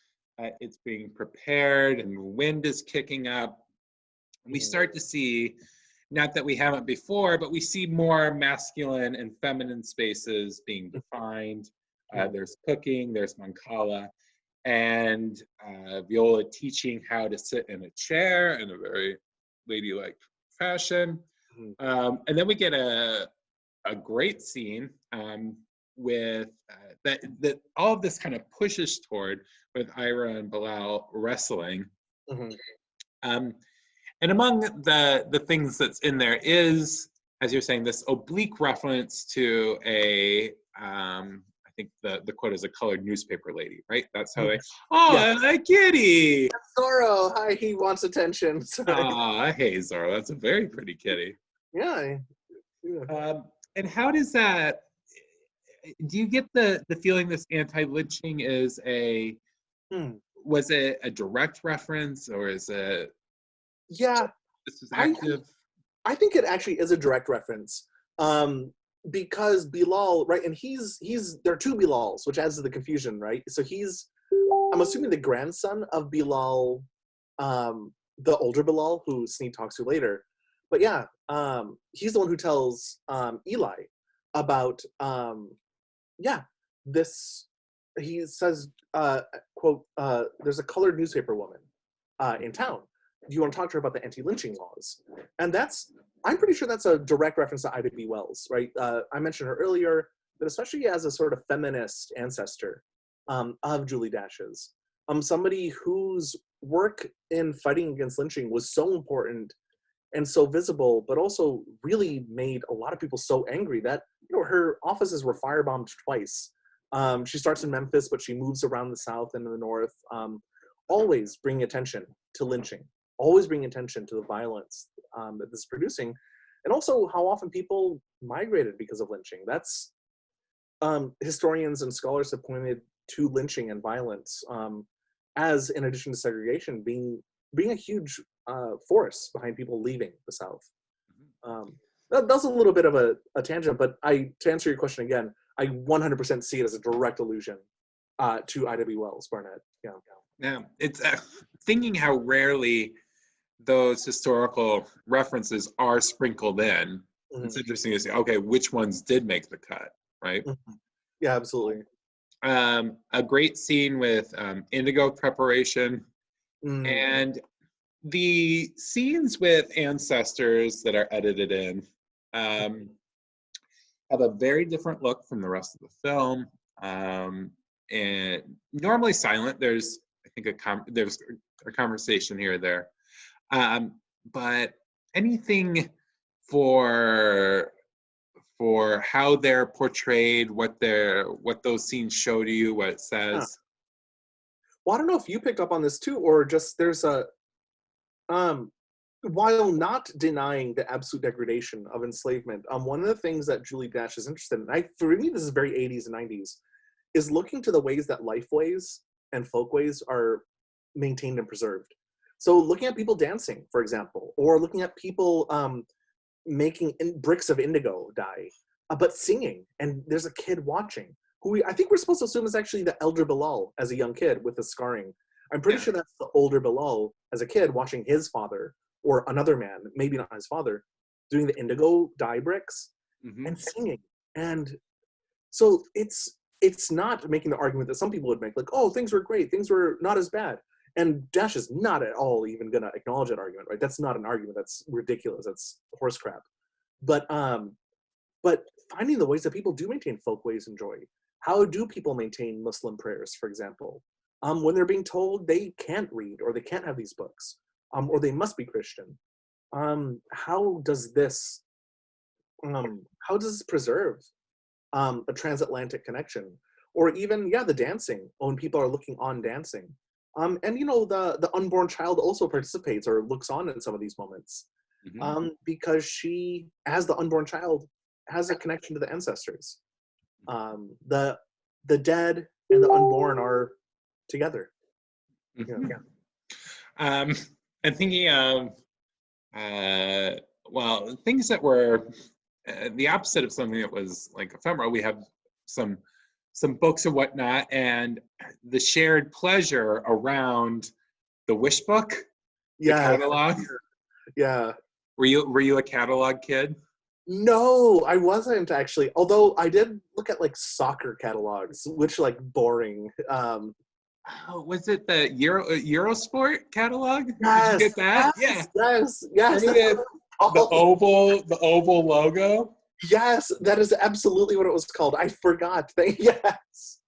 it's being prepared and the wind is kicking up. We start to see, not that we haven't before, but we see more masculine and feminine spaces being defined. There's cooking, there's Mancala, and Viola teaching how to sit in a chair in a very ladylike fashion. And then we get a great scene with that all of this kind of pushes toward with Ira and Bilal wrestling. And among the things that's in there is, as you're saying, this oblique reference to I think the quote is a colored newspaper lady, right? That's how a kitty. Zorro, hi, he wants attention. Hey, Zorro, that's a very pretty kitty. Yeah. And how does that, do you get the feeling this anti-lynching is was it a direct reference, or is it? Yeah, this is active. I think it actually is a direct reference, because Bilal, right, and he's there are two Bilals, which adds to the confusion, right? So I'm assuming the grandson of Bilal, the older Bilal, who Sneed talks to later. But yeah, he's the one who tells Eli about this. He says, quote, there's a colored newspaper woman in town. Do you want to talk to her about the anti-lynching laws? And I'm pretty sure that's a direct reference to Ida B. Wells, right? I mentioned her earlier, but especially as a sort of feminist ancestor of Julie Dash's. Somebody whose work in fighting against lynching was so important and so visible, but also really made a lot of people so angry that her offices were firebombed twice. She starts in Memphis, but she moves around the South and the North, always bringing attention to lynching, always bringing attention to the violence that this is producing. and also how often people migrated because of lynching. That's historians and scholars have pointed to lynching and violence as, in addition to segregation, being a huge force behind people leaving the South. That's a little bit of a tangent, but to answer your question again, I 100% see it as a direct allusion to I.W. Wells Barnett. Yeah. Now, it's thinking how rarely those historical references are sprinkled in. Mm-hmm. It's interesting to see, okay, which ones did make the cut, right? Mm-hmm. Yeah, absolutely. A great scene with indigo preparation, and the scenes with ancestors that are edited in have a very different look from the rest of the film. And normally silent. There's, I think, there's a conversation here or there. But anything for how they're portrayed, what those scenes show to you, what it says. Huh. Well, I don't know if you picked up on this too, or just there's a while not denying the absolute degradation of enslavement, one of the things that Julie Dash is interested in, for me this is very 80s and 90s, is looking to the ways that lifeways and folkways are maintained and preserved. So looking at people dancing, for example, or looking at people making bricks of indigo dye, but singing, and there's a kid watching, who I think we're supposed to assume is actually the elder Bilal as a young kid with the scarring. I'm pretty sure that's the older Bilal as a kid watching his father, or another man, maybe not his father, doing the indigo dye bricks and singing. And so it's not making the argument that some people would make, like, oh, things were great, things were not as bad. And Dash is not at all even going to acknowledge that argument, right? That's not an argument. That's ridiculous. That's horse crap. But finding the ways that people do maintain folkways and joy. How do people maintain Muslim prayers, for example, when they're being told they can't read or they can't have these books, or they must be Christian? How does this preserve a transatlantic connection? Or even, the dancing, when people are looking on dancing. And the unborn child also participates or looks on in some of these moments, because she, as the unborn child, has a connection to the ancestors. The dead and the unborn are together. And thinking of things that were the opposite of something that was like ephemeral. We have some books and whatnot, and the shared pleasure around the wish book, the catalog. Yeah. Were you a catalog kid? No, I wasn't actually. Although I did look at like soccer catalogs, which like boring. Was it the Eurosport catalog? Yes, Did you get that? Yes. The oval logo. Yes, that is absolutely what it was called. I forgot. Yes.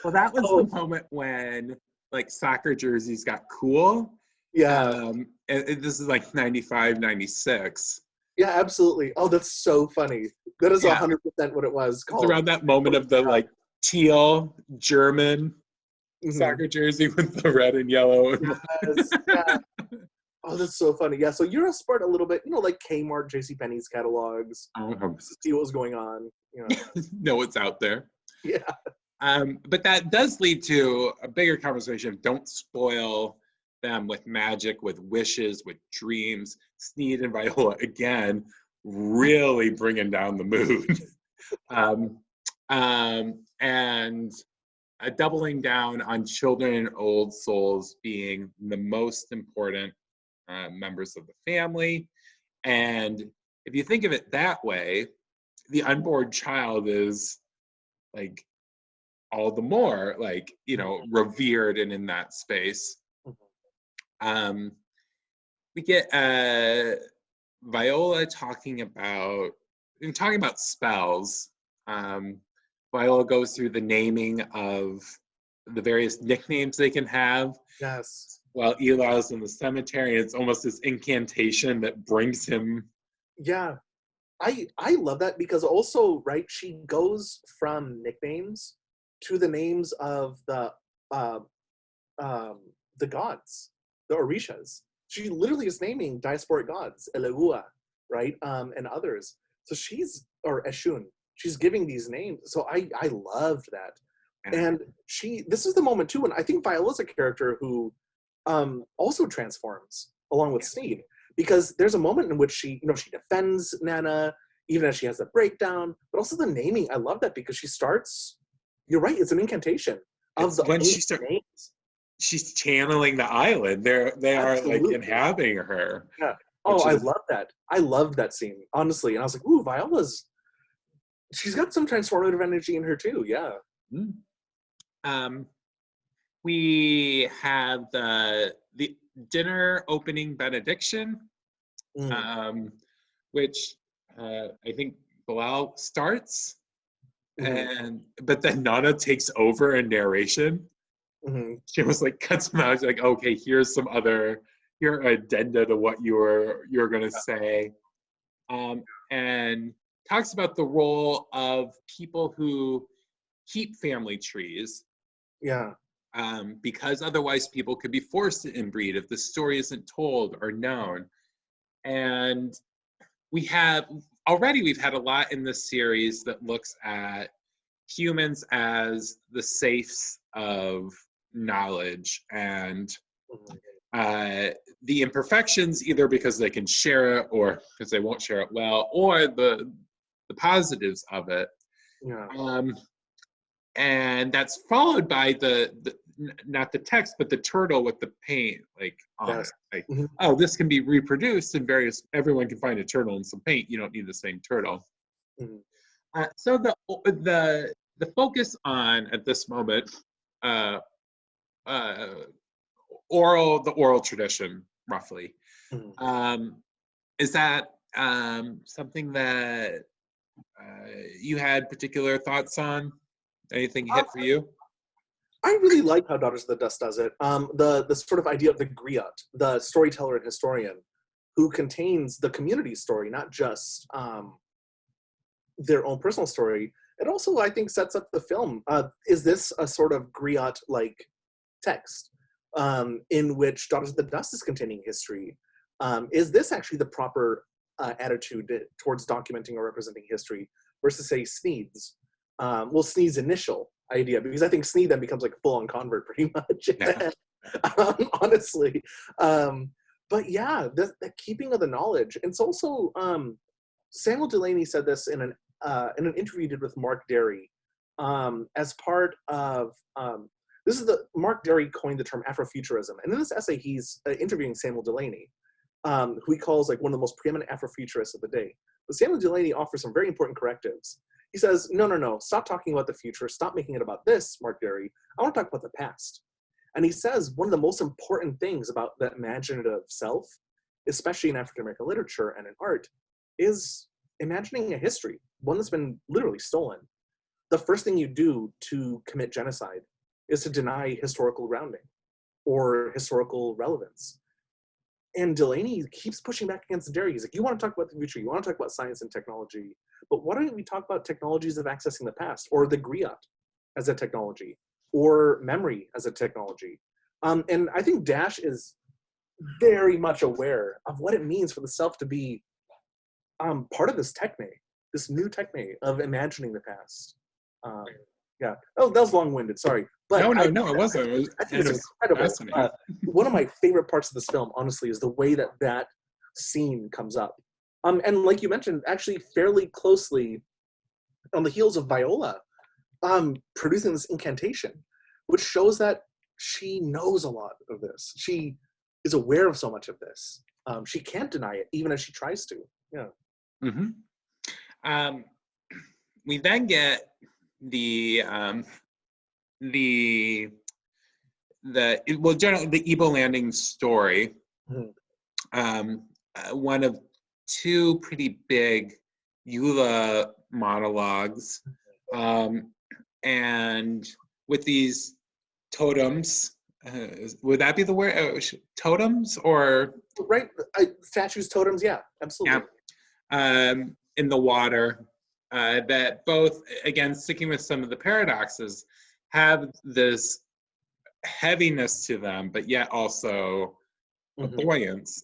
Well, that was the moment when like soccer jerseys got cool. Yeah. And this is like 95, 96. Yeah, absolutely. Oh, that's so funny. That is 100% what it was called. It's around that moment of the like teal German soccer jersey with the red and yellow. Yes, yeah. Oh, that's so funny. Yeah, so Eurosport a little bit, like Kmart, JCPenney's catalogs. To see what was going on. Know what's out there. Yeah. But that does lead to a bigger conversation. Don't spoil them with magic, with wishes, with dreams. Sneed and Viola, again, really bringing down the mood. And doubling down on children and old souls being the most important members of the family. And if you think of it that way, the unborn child is like all the more like, revered and in that space. We get Viola talking about spells. Viola goes through the naming of the various nicknames they can have. Yes. While Eli's in the cemetery, it's almost this incantation that brings him. Yeah. I love that because also, right, she goes from nicknames to the names of the gods, the Orishas. She literally is naming diasporic gods, Elegua, right? And others. So or Eshun, she's giving these names. So I loved that. Yeah. And this is the moment too, when I think Viola's a character who also transforms along with Sneed, because there's a moment in which she defends Nana, even as she has the breakdown, but also the naming. I love that because she starts, you're right, it's an incantation of It's the when ancient names. she's channeling the island. They are like Absolutely. inhabiting her, Yeah. Oh, which I is love that. I loved that scene, honestly. And I was like, ooh, she's got some transformative energy in her too. Yeah. mm. um we have the dinner opening benediction, Mm. um which I think Bilal starts, Hmm. and but then Nana takes over in narration. Hmm. She was like cuts them out. She's like, okay, here's some other your addenda to what you're gonna say, and talks about the role of people who keep family trees, Yeah. because otherwise people could be forced to inbreed if the story isn't told or known. And we've had a lot in this series that looks at humans as the safes of knowledge, and Mhm. the imperfections, either because they can share it or because they won't share it well, or the positives of it. Yeah. Um, and that's followed by the not the text, but the turtle with the paint like on it. Yes. Like, Hmm. oh, this can be reproduced in various. Everyone can find a turtle and some paint. You don't need the same turtle. Hmm. So the focus on at this moment, uh, uh, the oral tradition, roughly. Hmm. Um, is that something that you had particular thoughts on? Anything hit for you? I really like how Daughters of the Dust does it. The sort of idea of the griot, the storyteller and historian, who contains the community story, not just their own personal story. It also, I think, sets up the film. Is this a sort of griot-like text in which Daughters of the Dust is containing history? Is this actually the proper attitude towards documenting or representing history versus, say, Sneed's? Sneed's initial idea, because I think Sneed then becomes like a full-on convert pretty much, Yeah. honestly. But yeah, the keeping of the knowledge. It's also Samuel Delaney said this in an interview he did with Mark Derry, as part of this is the Mark Derry coined the term Afrofuturism, and in this essay he's interviewing Samuel Delaney, who he calls like one of the most preeminent Afrofuturists of the day. But Samuel Delaney offers some very important correctives. He says, no, stop talking about the future, stop making it about this, Mark Derry. I want to talk about the past. And he says one of the most important things about the imaginative self, especially in African American literature and in art, is imagining a history, one that's been literally stolen. The first thing you do to commit genocide is to deny historical grounding or historical relevance. And Delaney keeps pushing back against Derry. He's like, you want to talk about the future, you want to talk about science and technology, but why don't we talk about technologies of accessing the past, or the griot as a technology, or memory as a technology? And I think Dash is very much aware of what it means for the self to be part of this new techne of imagining the past. Um, yeah. Oh, that was long-winded. Sorry, but No, it wasn't. I think And it it's was incredible. fascinating. One of my favorite parts of this film, honestly, is the way that scene comes up. And like you mentioned, actually fairly closely on the heels of Viola producing this incantation, which shows that she knows a lot of this. She is aware of so much of this. She can't deny it, even as she tries to. Yeah. Hmm. We then get the generally the Ebo Landing story, Mhm. one of two pretty big Eula monologues, and with these totems. Would that be the word? Totems or Right? Statues, totems, yeah, yeah, absolutely. in the water, that both, again, sticking with some of the paradoxes, have this heaviness to them, but yet also a Hmm. buoyance.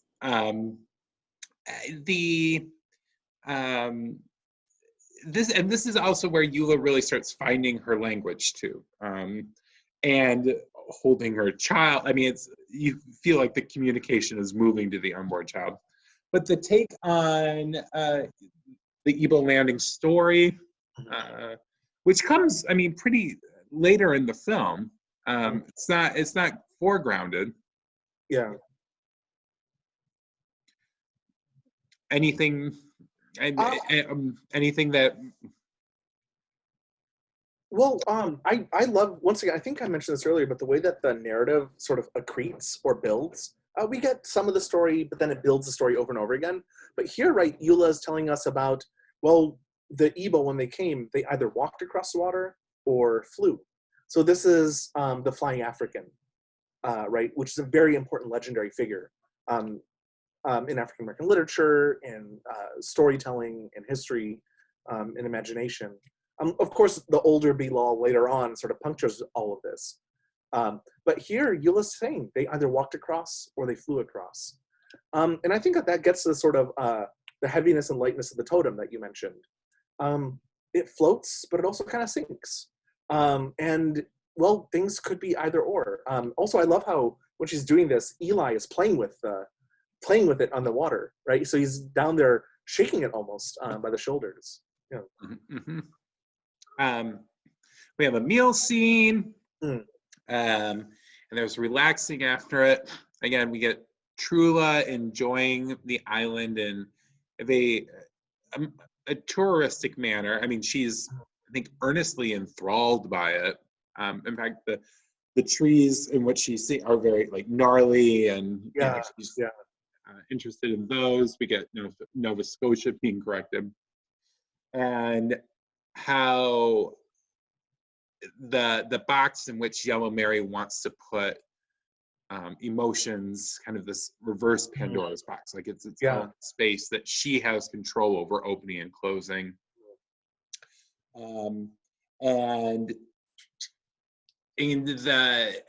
The um, this is also where Eula really starts finding her language too, and holding her child. I mean, it's you feel like the communication is moving to the unborn child, but the take on the Ebo landing story, which comes, I mean, pretty later in the film. It's not foregrounded. Yeah. Anything, Uh, anything that. Well, I love, once again, I think I mentioned this earlier, but the way that the narrative sort of accretes or builds. We get some of the story, but then it builds the story over and over again. But here, right, Eula is telling us about, well, the Igbo, when they came, they either walked across the water or flew. So this is the Flying African, right, which is a very important legendary figure in African American literature, and storytelling, and history, and imagination. Of course, the older Bilal later on sort of punctures all of this. But here, Eula's saying they either walked across or they flew across. And I think that gets to the sort of the heaviness and lightness of the totem that you mentioned. It floats, but it also kind of sinks. And, well, things could be either or. Also, I love how when she's doing this, Eli is playing with it on the water, right? So he's down there shaking it almost by the shoulders. Yeah. Mm-hmm. We have a meal scene, and there's relaxing after it. Again, we get Trula enjoying the island in a touristic manner. I mean, she's, I think, earnestly enthralled by it. In fact, the trees in which she sees are very like gnarly, and she's interested in those. We get Nova Scotia being corrected, and how the box in which Yellow Mary wants to put emotions, kind of this reverse Pandora's box, like it's its own space that she has control over opening and closing. And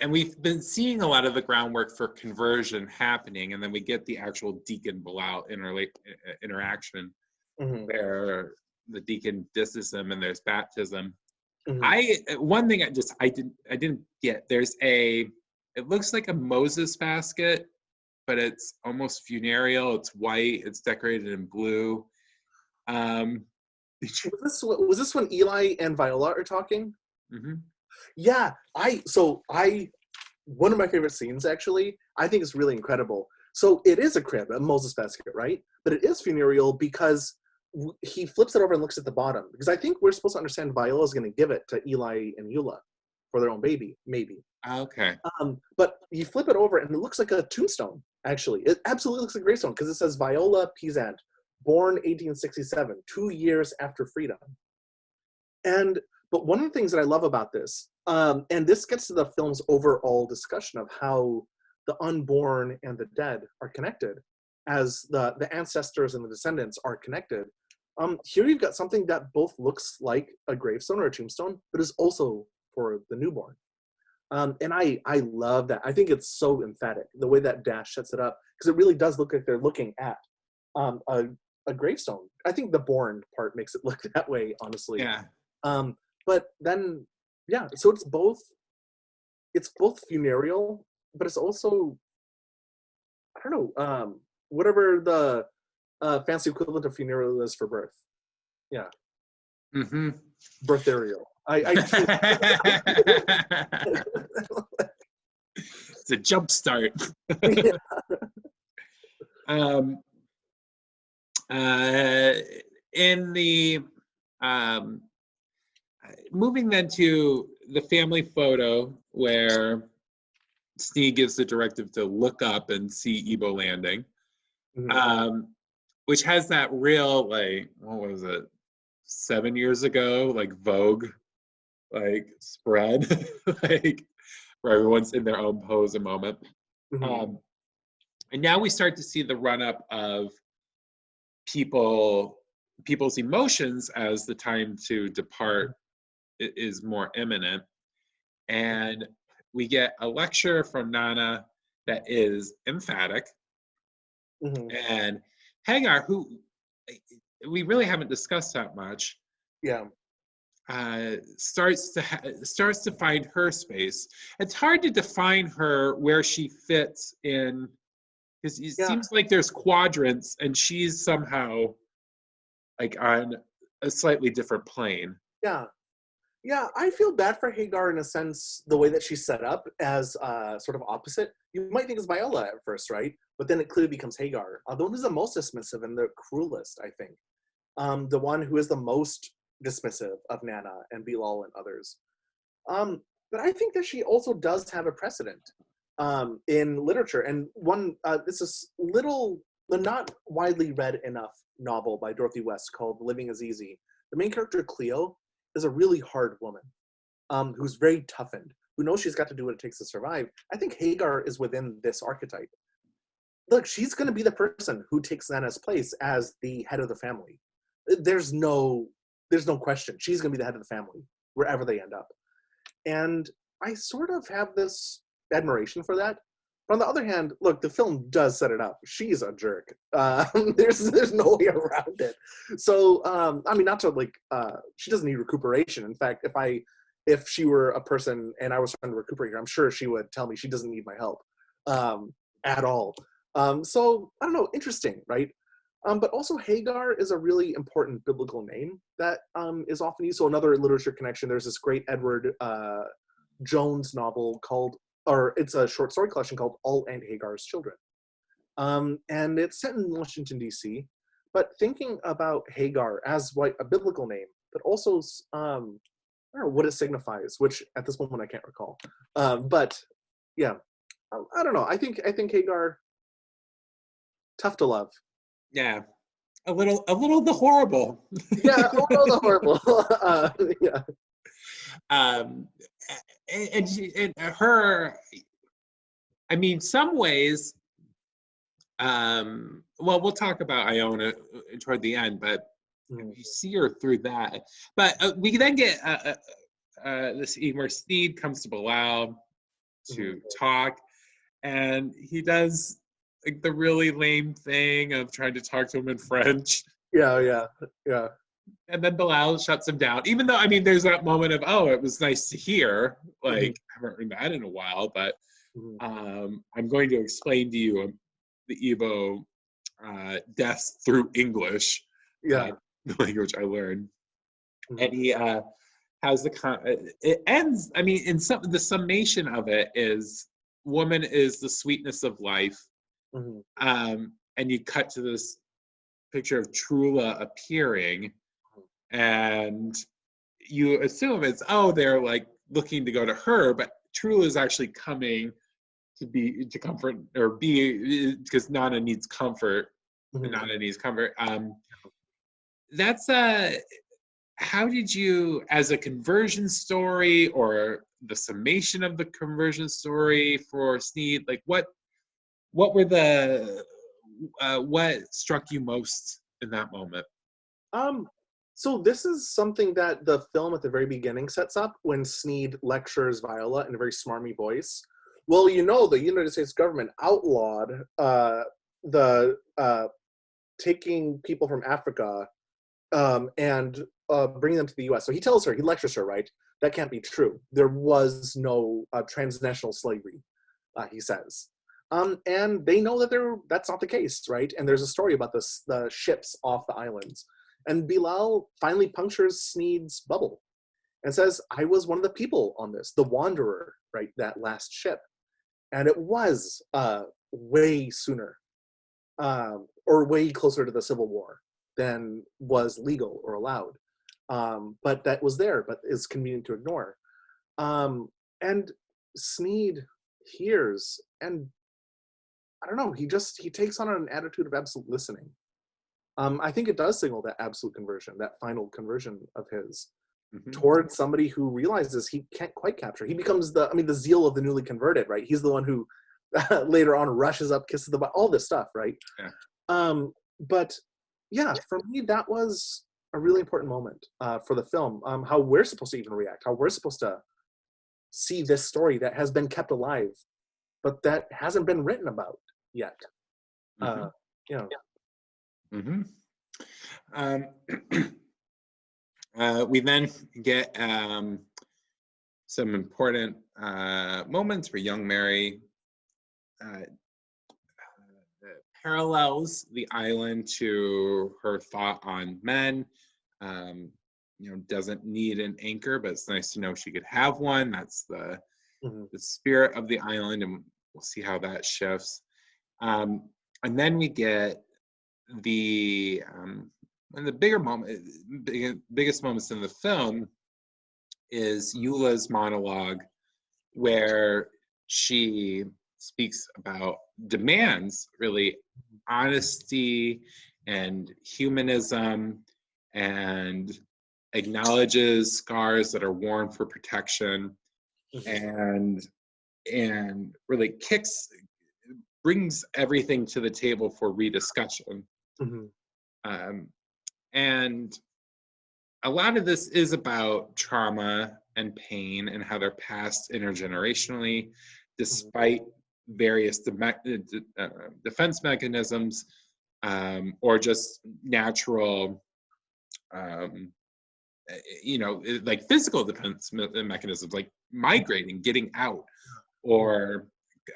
we've been seeing a lot of the groundwork for conversion happening, and then we get the actual Deacon Bilal interaction where the deacon disses him and there's baptism. One thing I didn't get, it looks like a Moses basket, but it's almost funereal. It's white, it's decorated in blue. Was this when Eli and Viola are talking? Yeah, one of my favorite scenes, actually, I think it's really incredible. So it is a crib, a Moses basket, right? But it is funereal because he flips it over and looks at the bottom. Because I think we're supposed to understand Viola is going to give it to Eli and Eula for their own baby, maybe. Okay. But you flip it over and it looks like a tombstone, actually. It absolutely looks like a gravestone because it says Viola Peasant, born 1867, 2 years after freedom. But one of the things that I love about this, and this gets to the film's overall discussion of how the unborn and the dead are connected, as the ancestors and the descendants are connected. Here you've got something that both looks like a gravestone or a tombstone, but is also for the newborn. And I love that. I think it's so emphatic, the way that Dash sets it up, because it really does look like they're looking at a gravestone. I think the born part makes it look that way, honestly. Yeah. But then, yeah, so it's both funereal, but it's also, I don't know, whatever the fancy equivalent of funereal is for birth. Yeah. Birtharial. It's a jump start. In the moving then to the family photo where Sneed gives the directive to look up and see Ebo landing, which has that real, like, what was it, 7 years ago, like Vogue, like spread, like where everyone's in their own pose a moment. And now we start to see the run up of people's emotions as the time to depart is more imminent. And we get a lecture from Nana that is emphatic. And Hagar, who we really haven't discussed that much, Yeah. starts to find her space. It's hard to define her where she fits in, because it Yeah. seems like there's quadrants, and she's somehow like on a slightly different plane. Yeah. Yeah, I feel bad for Hagar in a sense, the way that she's set up as sort of opposite. You might think it's Viola at first, right? But then it clearly becomes Hagar. The one who's the most dismissive and the cruelest, I think. The one who is the most dismissive of Nana and Bilal and others. But I think that she also does have a precedent in literature. And one, this is the not widely read enough novel by Dorothy West called Living is Easy. The main character, Cleo, is a really hard woman who's very toughened, who knows she's got to do what it takes to survive. I think Hagar is within this archetype. Look, she's going to be the person who takes Nana's place as the head of the family. There's no question. She's going to be the head of the family wherever they end up. And I sort of have this admiration for that. But on the other hand, look, the film does set it up. She's a jerk. There's no way around it. So, I mean, not to she doesn't need recuperation. In fact, if she were a person and I was trying to recuperate her, I'm sure she would tell me she doesn't need my help at all. So, I don't know, interesting, right? But also Hagar is a really important biblical name that is often used. So another literature connection, there's this great Edward Jones novel it's a short story collection called All Aunt Hagar's Children. And it's set in Washington, D.C., but thinking about Hagar as a biblical name, but also, I don't know what it signifies, which at this moment I can't recall. But yeah, I don't know. I think Hagar, tough to love. Yeah, a little the horrible. Yeah, the horrible. Yeah. And her, I mean, some ways, well, we'll talk about Iona toward the end, but you see her through that. But we then get this scene where Sneed comes to Bilal to talk, and he does like the really lame thing of trying to talk to him in French. Yeah. And then Bilal shuts him down. Even though, I mean, there's that moment of, oh, it was nice to hear. Like, I haven't heard that in a while, but I'm going to explain to you the Igbo death through English. Yeah. The language I learned. And he has it ends, I mean, the summation of it is, woman is the sweetness of life. And you cut to this picture of Trula appearing, and you assume it's, they're like looking to go to her, but Trula is actually coming to comfort, or be, because Nana needs comfort. Nana needs comfort. That's how did you, as a conversion story, or the summation of the conversion story for Sneed, like what were what struck you most in that moment? So this is something that the film at the very beginning sets up when Sneed lectures Viola in a very smarmy voice. Well, the United States government outlawed the taking people from Africa and bringing them to the U.S. So he lectures her, right? That can't be true. There was no transnational slavery, he says. And they know that that's not the case, right? And there's a story about the ships off the islands. And Bilal finally punctures Sneed's bubble and says, I was one of the people on this, the Wanderer, right? That last ship. And it was way sooner or way closer to the Civil War than was legal or allowed. But that was there, but is convenient to ignore. And Sneed hears, and I don't know, he takes on an attitude of absolute listening. I think it does signal that absolute conversion, that final conversion of his towards somebody who realizes he can't quite capture. He becomes the zeal of the newly converted, right? He's the one who later on rushes up, kisses the butt, all this stuff, right? Yeah. But yeah, for me, that was a really important moment for the film. How we're supposed to even react, how we're supposed to see this story that has been kept alive, but that hasn't been written about yet. Um, we then get some important moments where young Mary uh, parallels the island to her thought on men. Um, doesn't need an anchor, but it's nice to know she could have one. That's Mhm. the spirit of the island, and we'll see how that shifts. And then we get one of the biggest moments in the film is Eula's monologue, where she speaks about demands, really honesty and humanism, and acknowledges scars that are worn for protection, Mhm. and really brings everything to the table for rediscussion. Mhm. Um, and a lot of this is about trauma and pain and how they're passed intergenerationally, Mhm. despite various defense mechanisms, or just natural, um, like physical defense mechanisms, like migrating, getting out, or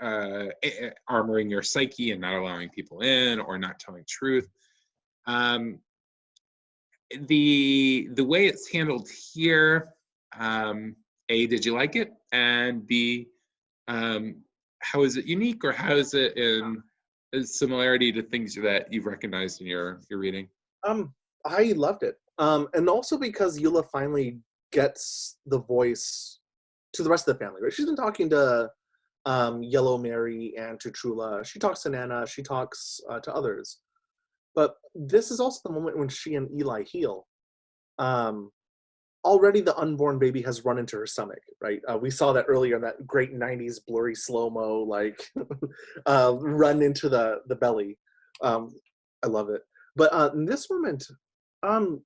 armoring your psyche and not allowing people in, or not telling truth. Um, the way it's handled here, A, did you like it? And B, um, how is it unique, or how is it in a similarity to things that you've recognized in your reading? Um, I loved it. And also because Eula finally gets the voice to the rest of the family, right? She's been talking to Yellow Mary and to Trula. She talks to Nana. She talks to others. But this is also the moment when she and Eli heal. Um, Already the unborn baby has run into her stomach, right? We saw that earlier in that great 90s blurry slow-mo, like run into the belly. Um, I love it. But in this moment, um,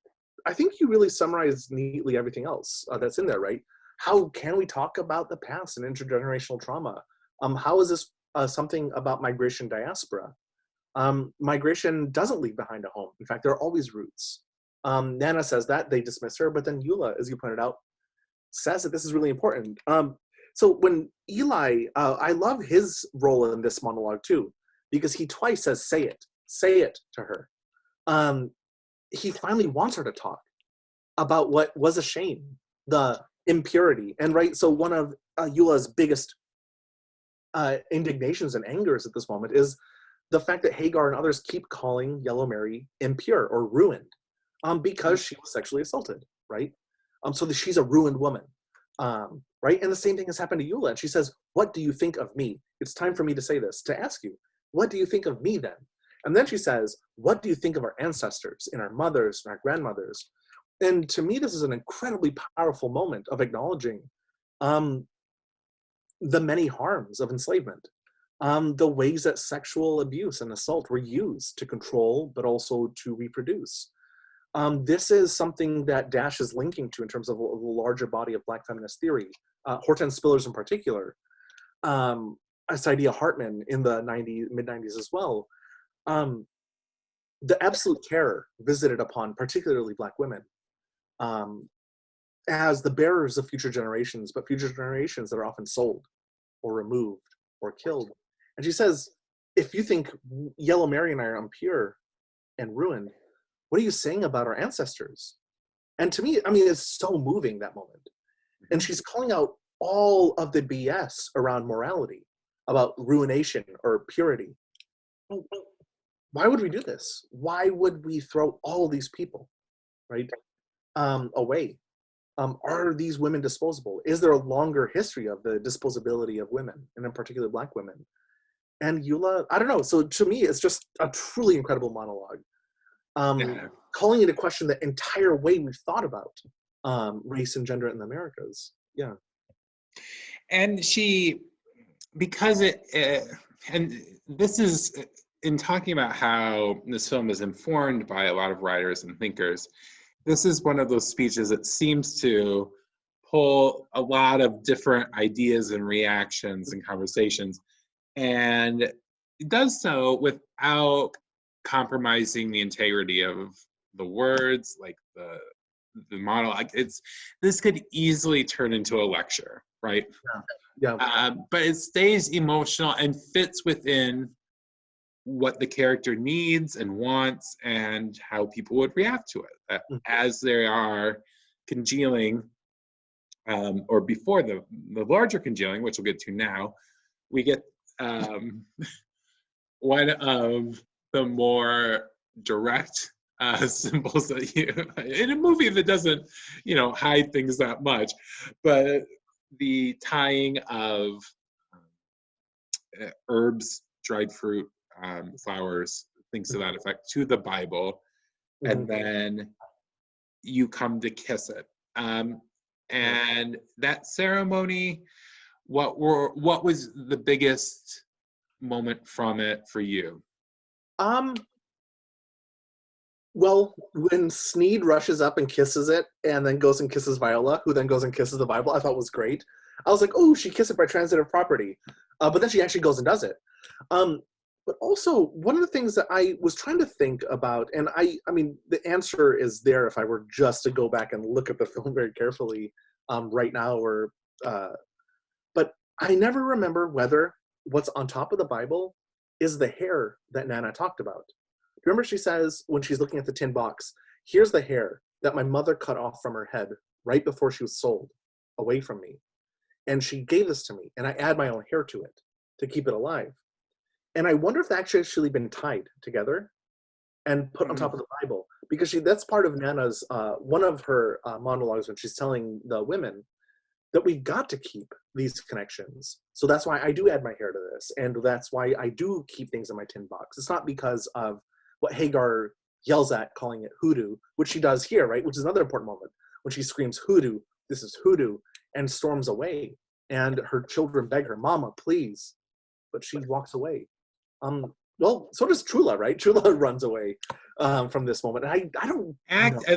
I think you really summarized neatly everything else that's in there, right? How can we talk about the past and intergenerational trauma? How is this something about migration diaspora? Migration doesn't leave behind a home. In fact, there are always roots. Nana says that, they dismiss her, but then Eula, as you pointed out, says that this is really important. So when Eli, I love his role in this monologue too, because he twice says, say it to her. Um, he finally wants her to talk about what was a shame, the impurity. And right, so one of Eula's biggest indignations and angers at this moment is the fact that Hagar and others keep calling Yellow Mary impure or ruined, because she was sexually assaulted, right? So that she's a ruined woman, right? And the same thing has happened to Eula. And she says, "What do you think of me? It's time for me to say this, to ask you, what do you think of me then?" And then she says, "What do you think of our ancestors and our mothers and our grandmothers?" And to me, this is an incredibly powerful moment of acknowledging um, the many harms of enslavement, the ways that sexual abuse and assault were used to control, but also to reproduce. This is something that Dash is linking to in terms of a larger body of Black feminist theory. Hortense Spillers in particular, Saidiya Hartman in the mid 90s as well. Um, the absolute terror visited upon particularly Black women, um, as the bearers of future generations, but future generations that are often sold or removed or killed. And she says, if you think Yellow Mary and I are impure and ruined, what are you saying about our ancestors? And to me, I mean, it's so moving, that moment. And she's calling out all of the BS around morality, about ruination or purity. Why would we do this? Why would we throw all these people, right, away? Are these women disposable? Is there a longer history of the disposability of women, and in particular Black women? And Eula, I don't know. So to me, it's just a truly incredible monologue, Yeah. calling into question the entire way we've thought about race and gender in the Americas. Yeah. And because and this is in talking about how this film is informed by a lot of writers and thinkers. This is one of those speeches that seems to pull a lot of different ideas and reactions and conversations, and it does so without compromising the integrity of the words, like the monologue. This could easily turn into a lecture, right? Yeah. But it stays emotional and fits within what the character needs and wants and how people would react to it as they are congealing, or before the larger congealing, which we'll get to now. We get one of the more direct symbols that you, in a movie that doesn't, hide things that much, but the tying of herbs, dried fruit, flowers, things to that effect, to the Bible, and then you come to kiss it. And that ceremony, what was the biggest moment from it for you? Well, when Sneed rushes up and kisses it and then goes and kisses Viola, who then goes and kisses the Bible, I thought was great. I was like, oh, she kissed it by transitive property. But then she actually goes and does it. But also, one of the things that I was trying to think about, and I mean, the answer is there if I were just to go back and look at the film very carefully right now, but I never remember whether what's on top of the Bible is the hair that Nana talked about. Remember, she says when she's looking at the tin box, here's the hair that my mother cut off from her head right before she was sold away from me. And she gave this to me, and I add my own hair to it to keep it alive. And I wonder if that's actually been tied together and put on top of the Bible, because that's part of Nana's, one of her monologues when she's telling the women that we've got to keep these connections. So that's why I do add my hair to this. And that's why I do keep things in my tin box. It's not because of what Hagar yells at, calling it hoodoo, which she does here, right? Which is another important moment when she screams hoodoo, this is hoodoo, and storms away. And her children beg her, Mama, please. But she walks away. Well, so does Trula, right? Trula runs away from this moment. And I don't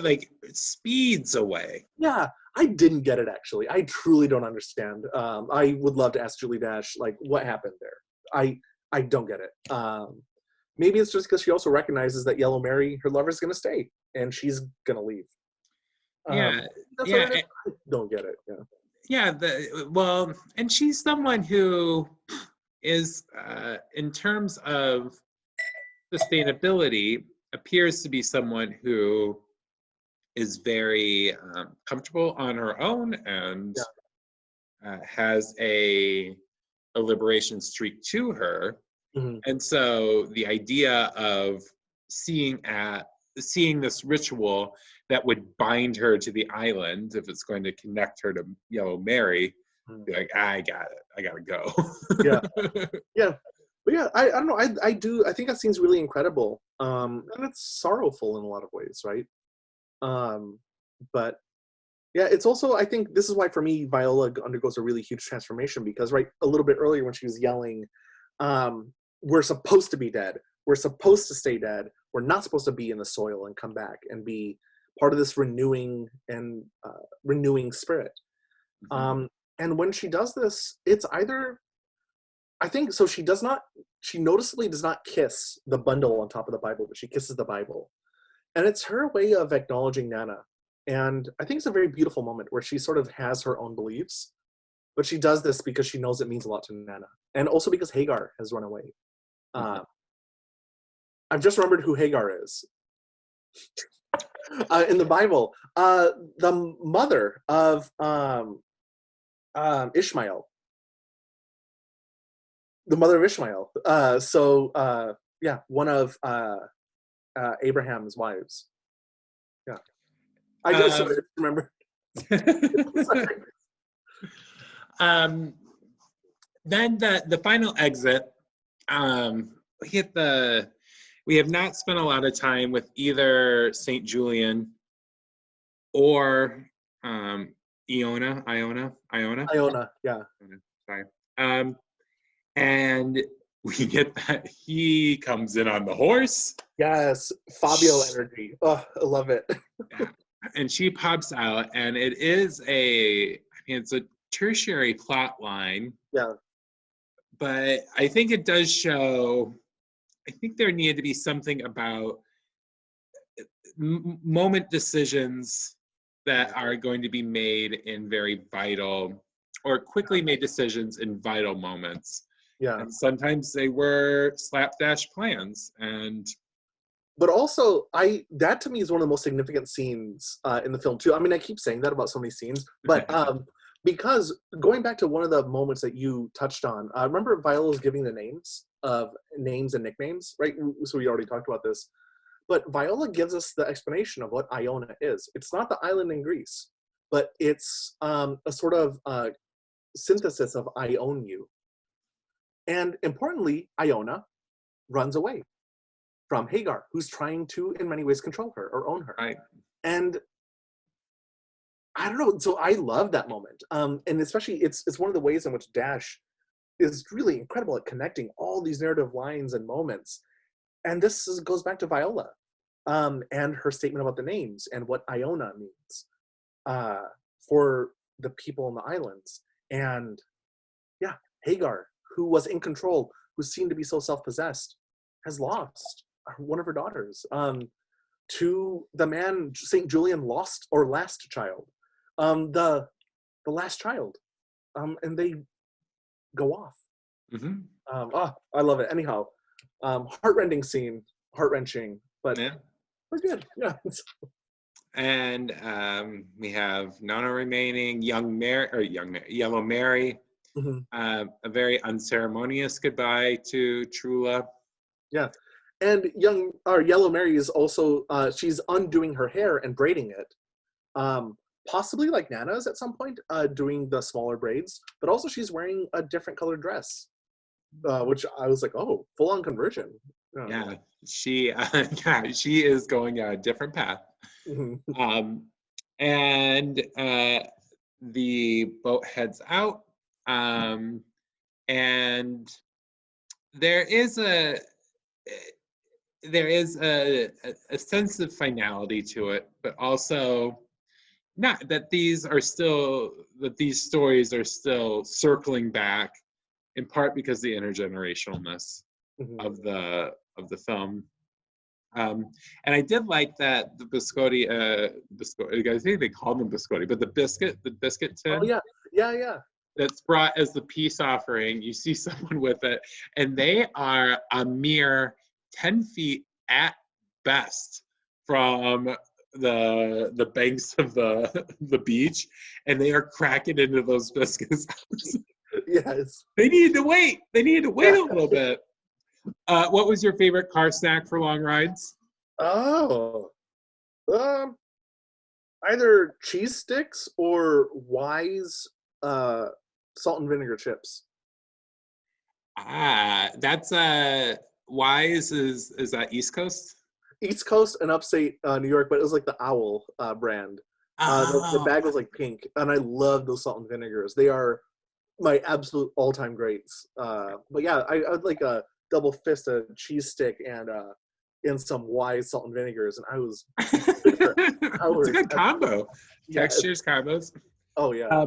like speeds away. Yeah, I didn't get it, actually. I truly don't understand. I would love to ask Julie Dash, like, what happened there? I don't get it. Maybe it's just because she also recognizes that Yellow Mary, her lover's going to stay, and she's going to leave. Yeah, that's yeah. What it is. I don't get it. Yeah, and she's someone who is, in terms of sustainability, appears to be someone who is very comfortable on her own and has a liberation streak to her. And so the idea of seeing this ritual that would bind her to the island, if it's going to connect her to Yellow Mary, be like, I gotta go. But yeah, I don't know. I think that seems really incredible. And it's sorrowful in a lot of ways, right? But yeah, it's also, I think this is why for me, Viola undergoes a really huge transformation, because right a little bit earlier when she was yelling, we're supposed to be dead. We're supposed to stay dead. We're not supposed to be in the soil and come back and be part of this renewing spirit. And when she does this, it's either, I think, so she noticeably does not kiss the bundle on top of the Bible, but she kisses the Bible. And it's her way of acknowledging Nana. And I think it's a very beautiful moment where she sort of has her own beliefs, but she does this because she knows it means a lot to Nana. And also because Hagar has run away. I've just remembered who Hagar is. In the Bible, the mother of Ishmael. The mother of Ishmael. One of Abraham's wives. Yeah. I just remember. Then the final exit, we have not spent a lot of time with either St. Julian or Iona, yeah. Sorry. And we get that he comes in on the horse. Yes, Fabio energy. Oh, I love it. Yeah. And she pops out, and it's a tertiary plot line. Yeah. But I think it does show I think there needed to be something about moment decisions that are going to be made in very vital or quickly made decisions in vital moments. Yeah. And sometimes they were slapdash plans. And but also, that to me is one of the most significant scenes in the film too. I mean, I keep saying that about so many scenes, but because going back to one of the moments that you touched on, remember Viola's giving the names and nicknames, right? So we already talked about this, but Viola gives us the explanation of what Iona is. It's not the island in Greece, but it's a sort of synthesis of I own you. And importantly, Iona runs away from Hagar, who's trying to, in many ways, control her or own her. right. And I don't know. So I love that moment. And especially, it's one of the ways in which Dash is really incredible at connecting all these narrative lines and moments. And this goes back to Viola and her statement about the names and what Iona means for the people in the islands. And yeah, Hagar, who was in control, who seemed to be so self-possessed, has lost one of her daughters to the man St. Julian lost or last child, the last child, and they go off. I love it. Anyhow, heart-rending scene, heart-wrenching, but we're good. Yeah. And we have Nana remaining, Yellow Mary. A very unceremonious goodbye to Trula. Yeah. And Yellow Mary is also, she's undoing her hair and braiding it. Possibly like Nana's at some point, doing the smaller braids, but also she's wearing a different colored dress, which I was like, oh, full on conversion. Yeah, she is going a different path. And the boat heads out, and there is a sense of finality to it, but also not that these stories are still circling back, in part because the intergenerationalness of the film. And I did like that the biscotti, I think they called them biscotti, but the biscuit tin. Oh yeah. That's brought as the peace offering. You see someone with it, and they are a mere 10 feet at best from the banks of the beach, and they are cracking into those biscuits. Yes. They needed to wait. A little bit. What was your favorite car snack for long rides? Oh, either cheese sticks or Wise salt and vinegar chips. That's Wise is that East Coast? East Coast and upstate New York, but it was like the Owl brand. The bag was like pink, and I love those salt and vinegars. They are my absolute all-time greats. But yeah, I'd like a double fist of cheese stick and some Wise salt and vinegars, and I was it's a good combo. Yeah. Textures, combos. Oh yeah.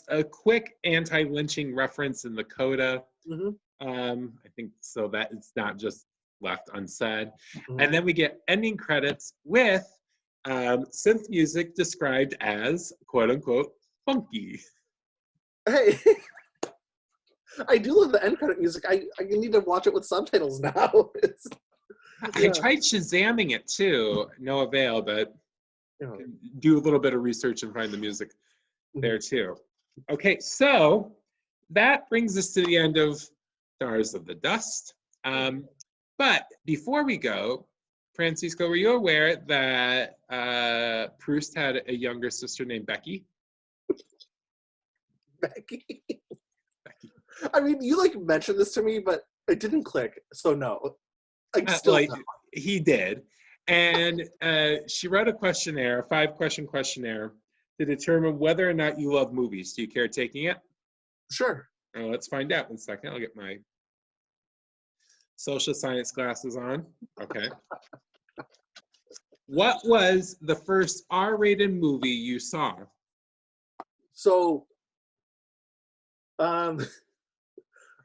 A quick anti-lynching reference in the coda. I think so that it's not just left unsaid. And then we get ending credits with synth music described as quote unquote funky. Hey, I do love the end credit music. I need to watch it with subtitles now. I tried Shazamming it too, no avail, but do a little bit of research and find the music there too. Okay, so that brings us to the end of Stars of the Dust. But before we go, Francisco, were you aware that Proust had a younger sister named Becky? Becky. I mean, you like mentioned this to me, but it didn't click. So no, he did, and she wrote a questionnaire, a 5-question questionnaire, to determine whether or not you love movies. Do you care taking it? Sure. Let's find out in a second. I'll get my social science glasses on. Okay. What was the first R-rated movie you saw? So,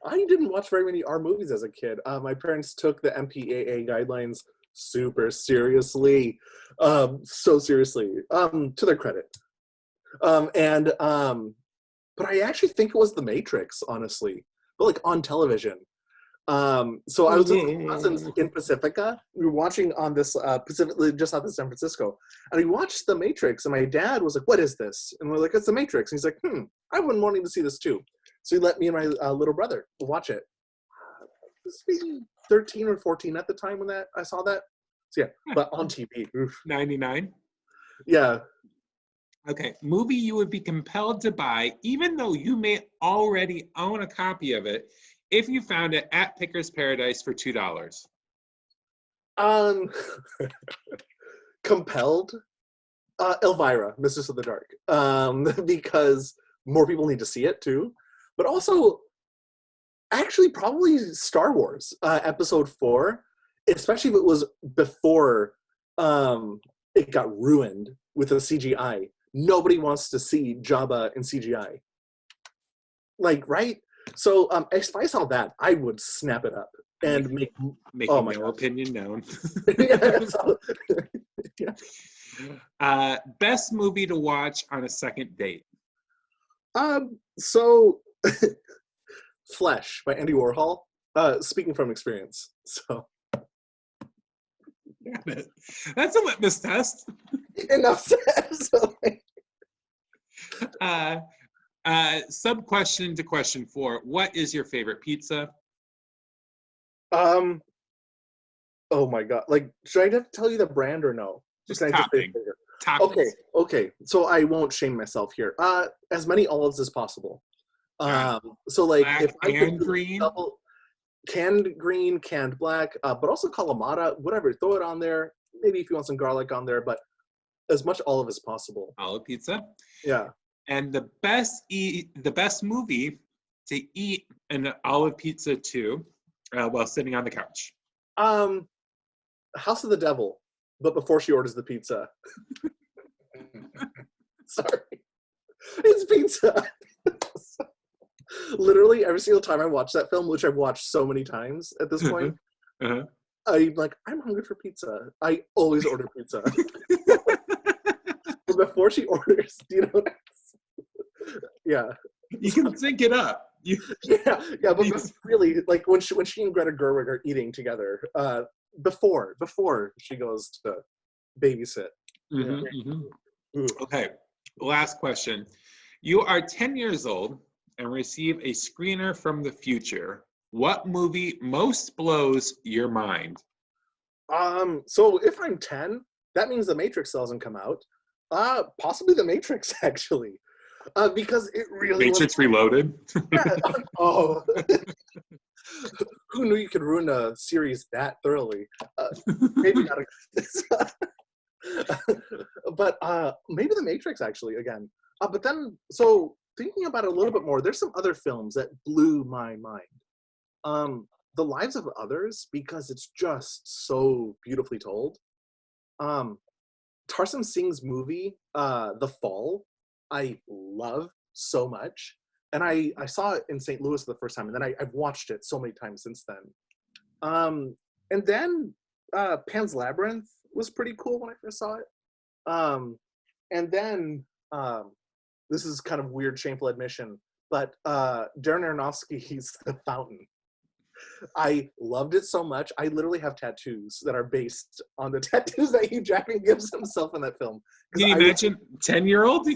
I didn't watch very many R movies as a kid. My parents took the MPAA guidelines super seriously, so seriously, to their credit. But I actually think it was The Matrix, honestly, but like on television. So I was with my cousins in Pacifica. We were watching on this Pacific, just out of San Francisco, and we watched The Matrix. And my dad was like, "What is this?" And we're like, "It's The Matrix." And he's like, I've been wanting to see this too." So he let me and my little brother watch it. I was maybe 13 or 14 at the time when I saw that. So yeah, but on TV. Oof. 99. Yeah. Okay, movie you would be compelled to buy, even though you may already own a copy of it, if you found it at Pickers Paradise for $2. Um, compelled. Elvira, Mistress of the Dark, because more people need to see it too. But also, actually, probably Star Wars Episode 4, especially if it was before it got ruined with the CGI. Nobody wants to see Jabba in CGI. Like, right? So if I saw that, I would snap it up and Making my opinion known. yeah, so, yeah. Best movie to watch on a second date. So Flesh by Andy Warhol. Speaking from experience. So that's a litmus test. Enough said. So, sub question to question 4. What is your favorite pizza? oh my god! Like, should I have to tell you the brand or no? Just topping. Okay. So I won't shame myself here. As many olives as possible. So like, black if I could green, canned green, canned black, but also Kalamata, whatever. Throw it on there. Maybe if you want some garlic on there, but as much olive as possible. Olive pizza. Yeah. And the best movie to eat an olive pizza to while sitting on the couch. House of the Devil, but before she orders the pizza. Sorry. It's pizza. Literally every single time I watch that film, which I've watched so many times at this point, I'm hungry for pizza. I always order pizza. But before she orders, do you know what yeah. You can sync it up. Yeah, but really, like when she and Greta Gerwig are eating together, before she goes to babysit. Okay, last question. You are 10 years old and receive a screener from the future. What movie most blows your mind? So if I'm 10, that means The Matrix still hasn't come out. Possibly The Matrix, actually. Because it really Matrix Reloaded? Yeah. Oh. Who knew you could ruin a series that thoroughly? Maybe not. But maybe The Matrix, actually, again. But then, so thinking about it a little bit more, there's some other films that blew my mind. The Lives of Others, because it's just so beautifully told. Tarsem Singh's movie, The Fall, I love so much. And I saw it in St. Louis the first time, and then I've watched it so many times since then. And then Pan's Labyrinth was pretty cool when I first saw it. And then, this is kind of weird, shameful admission, but Darren Aronofsky's The Fountain. I loved it so much. I literally have tattoos that are based on the tattoos that Hugh Jackman gives himself in that film. Can you imagine 10-year-old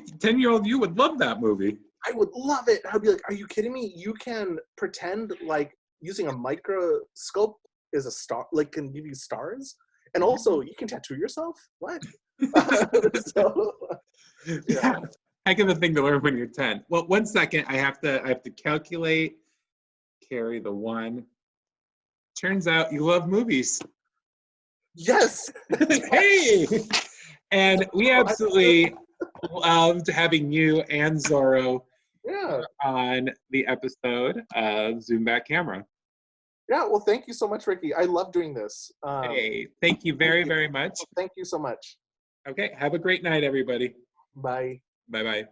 you would love that movie? I would love it. I'd be like, are you kidding me? You can pretend like using a microscope is a star, like can give you stars. And also you can tattoo yourself? What? So, yeah. Heck of a thing to learn when you're 10. Well, 1 second, I have to calculate, carry the 1. Turns out you love movies. Yes. Hey! And we absolutely loved having you and Zorro on the episode of Zoom Back Camera. Yeah, well, thank you so much, Ricky. I love doing this. Hey, thank you very, very much. Thank you so much. Okay, have a great night, everybody. Bye. Bye-bye.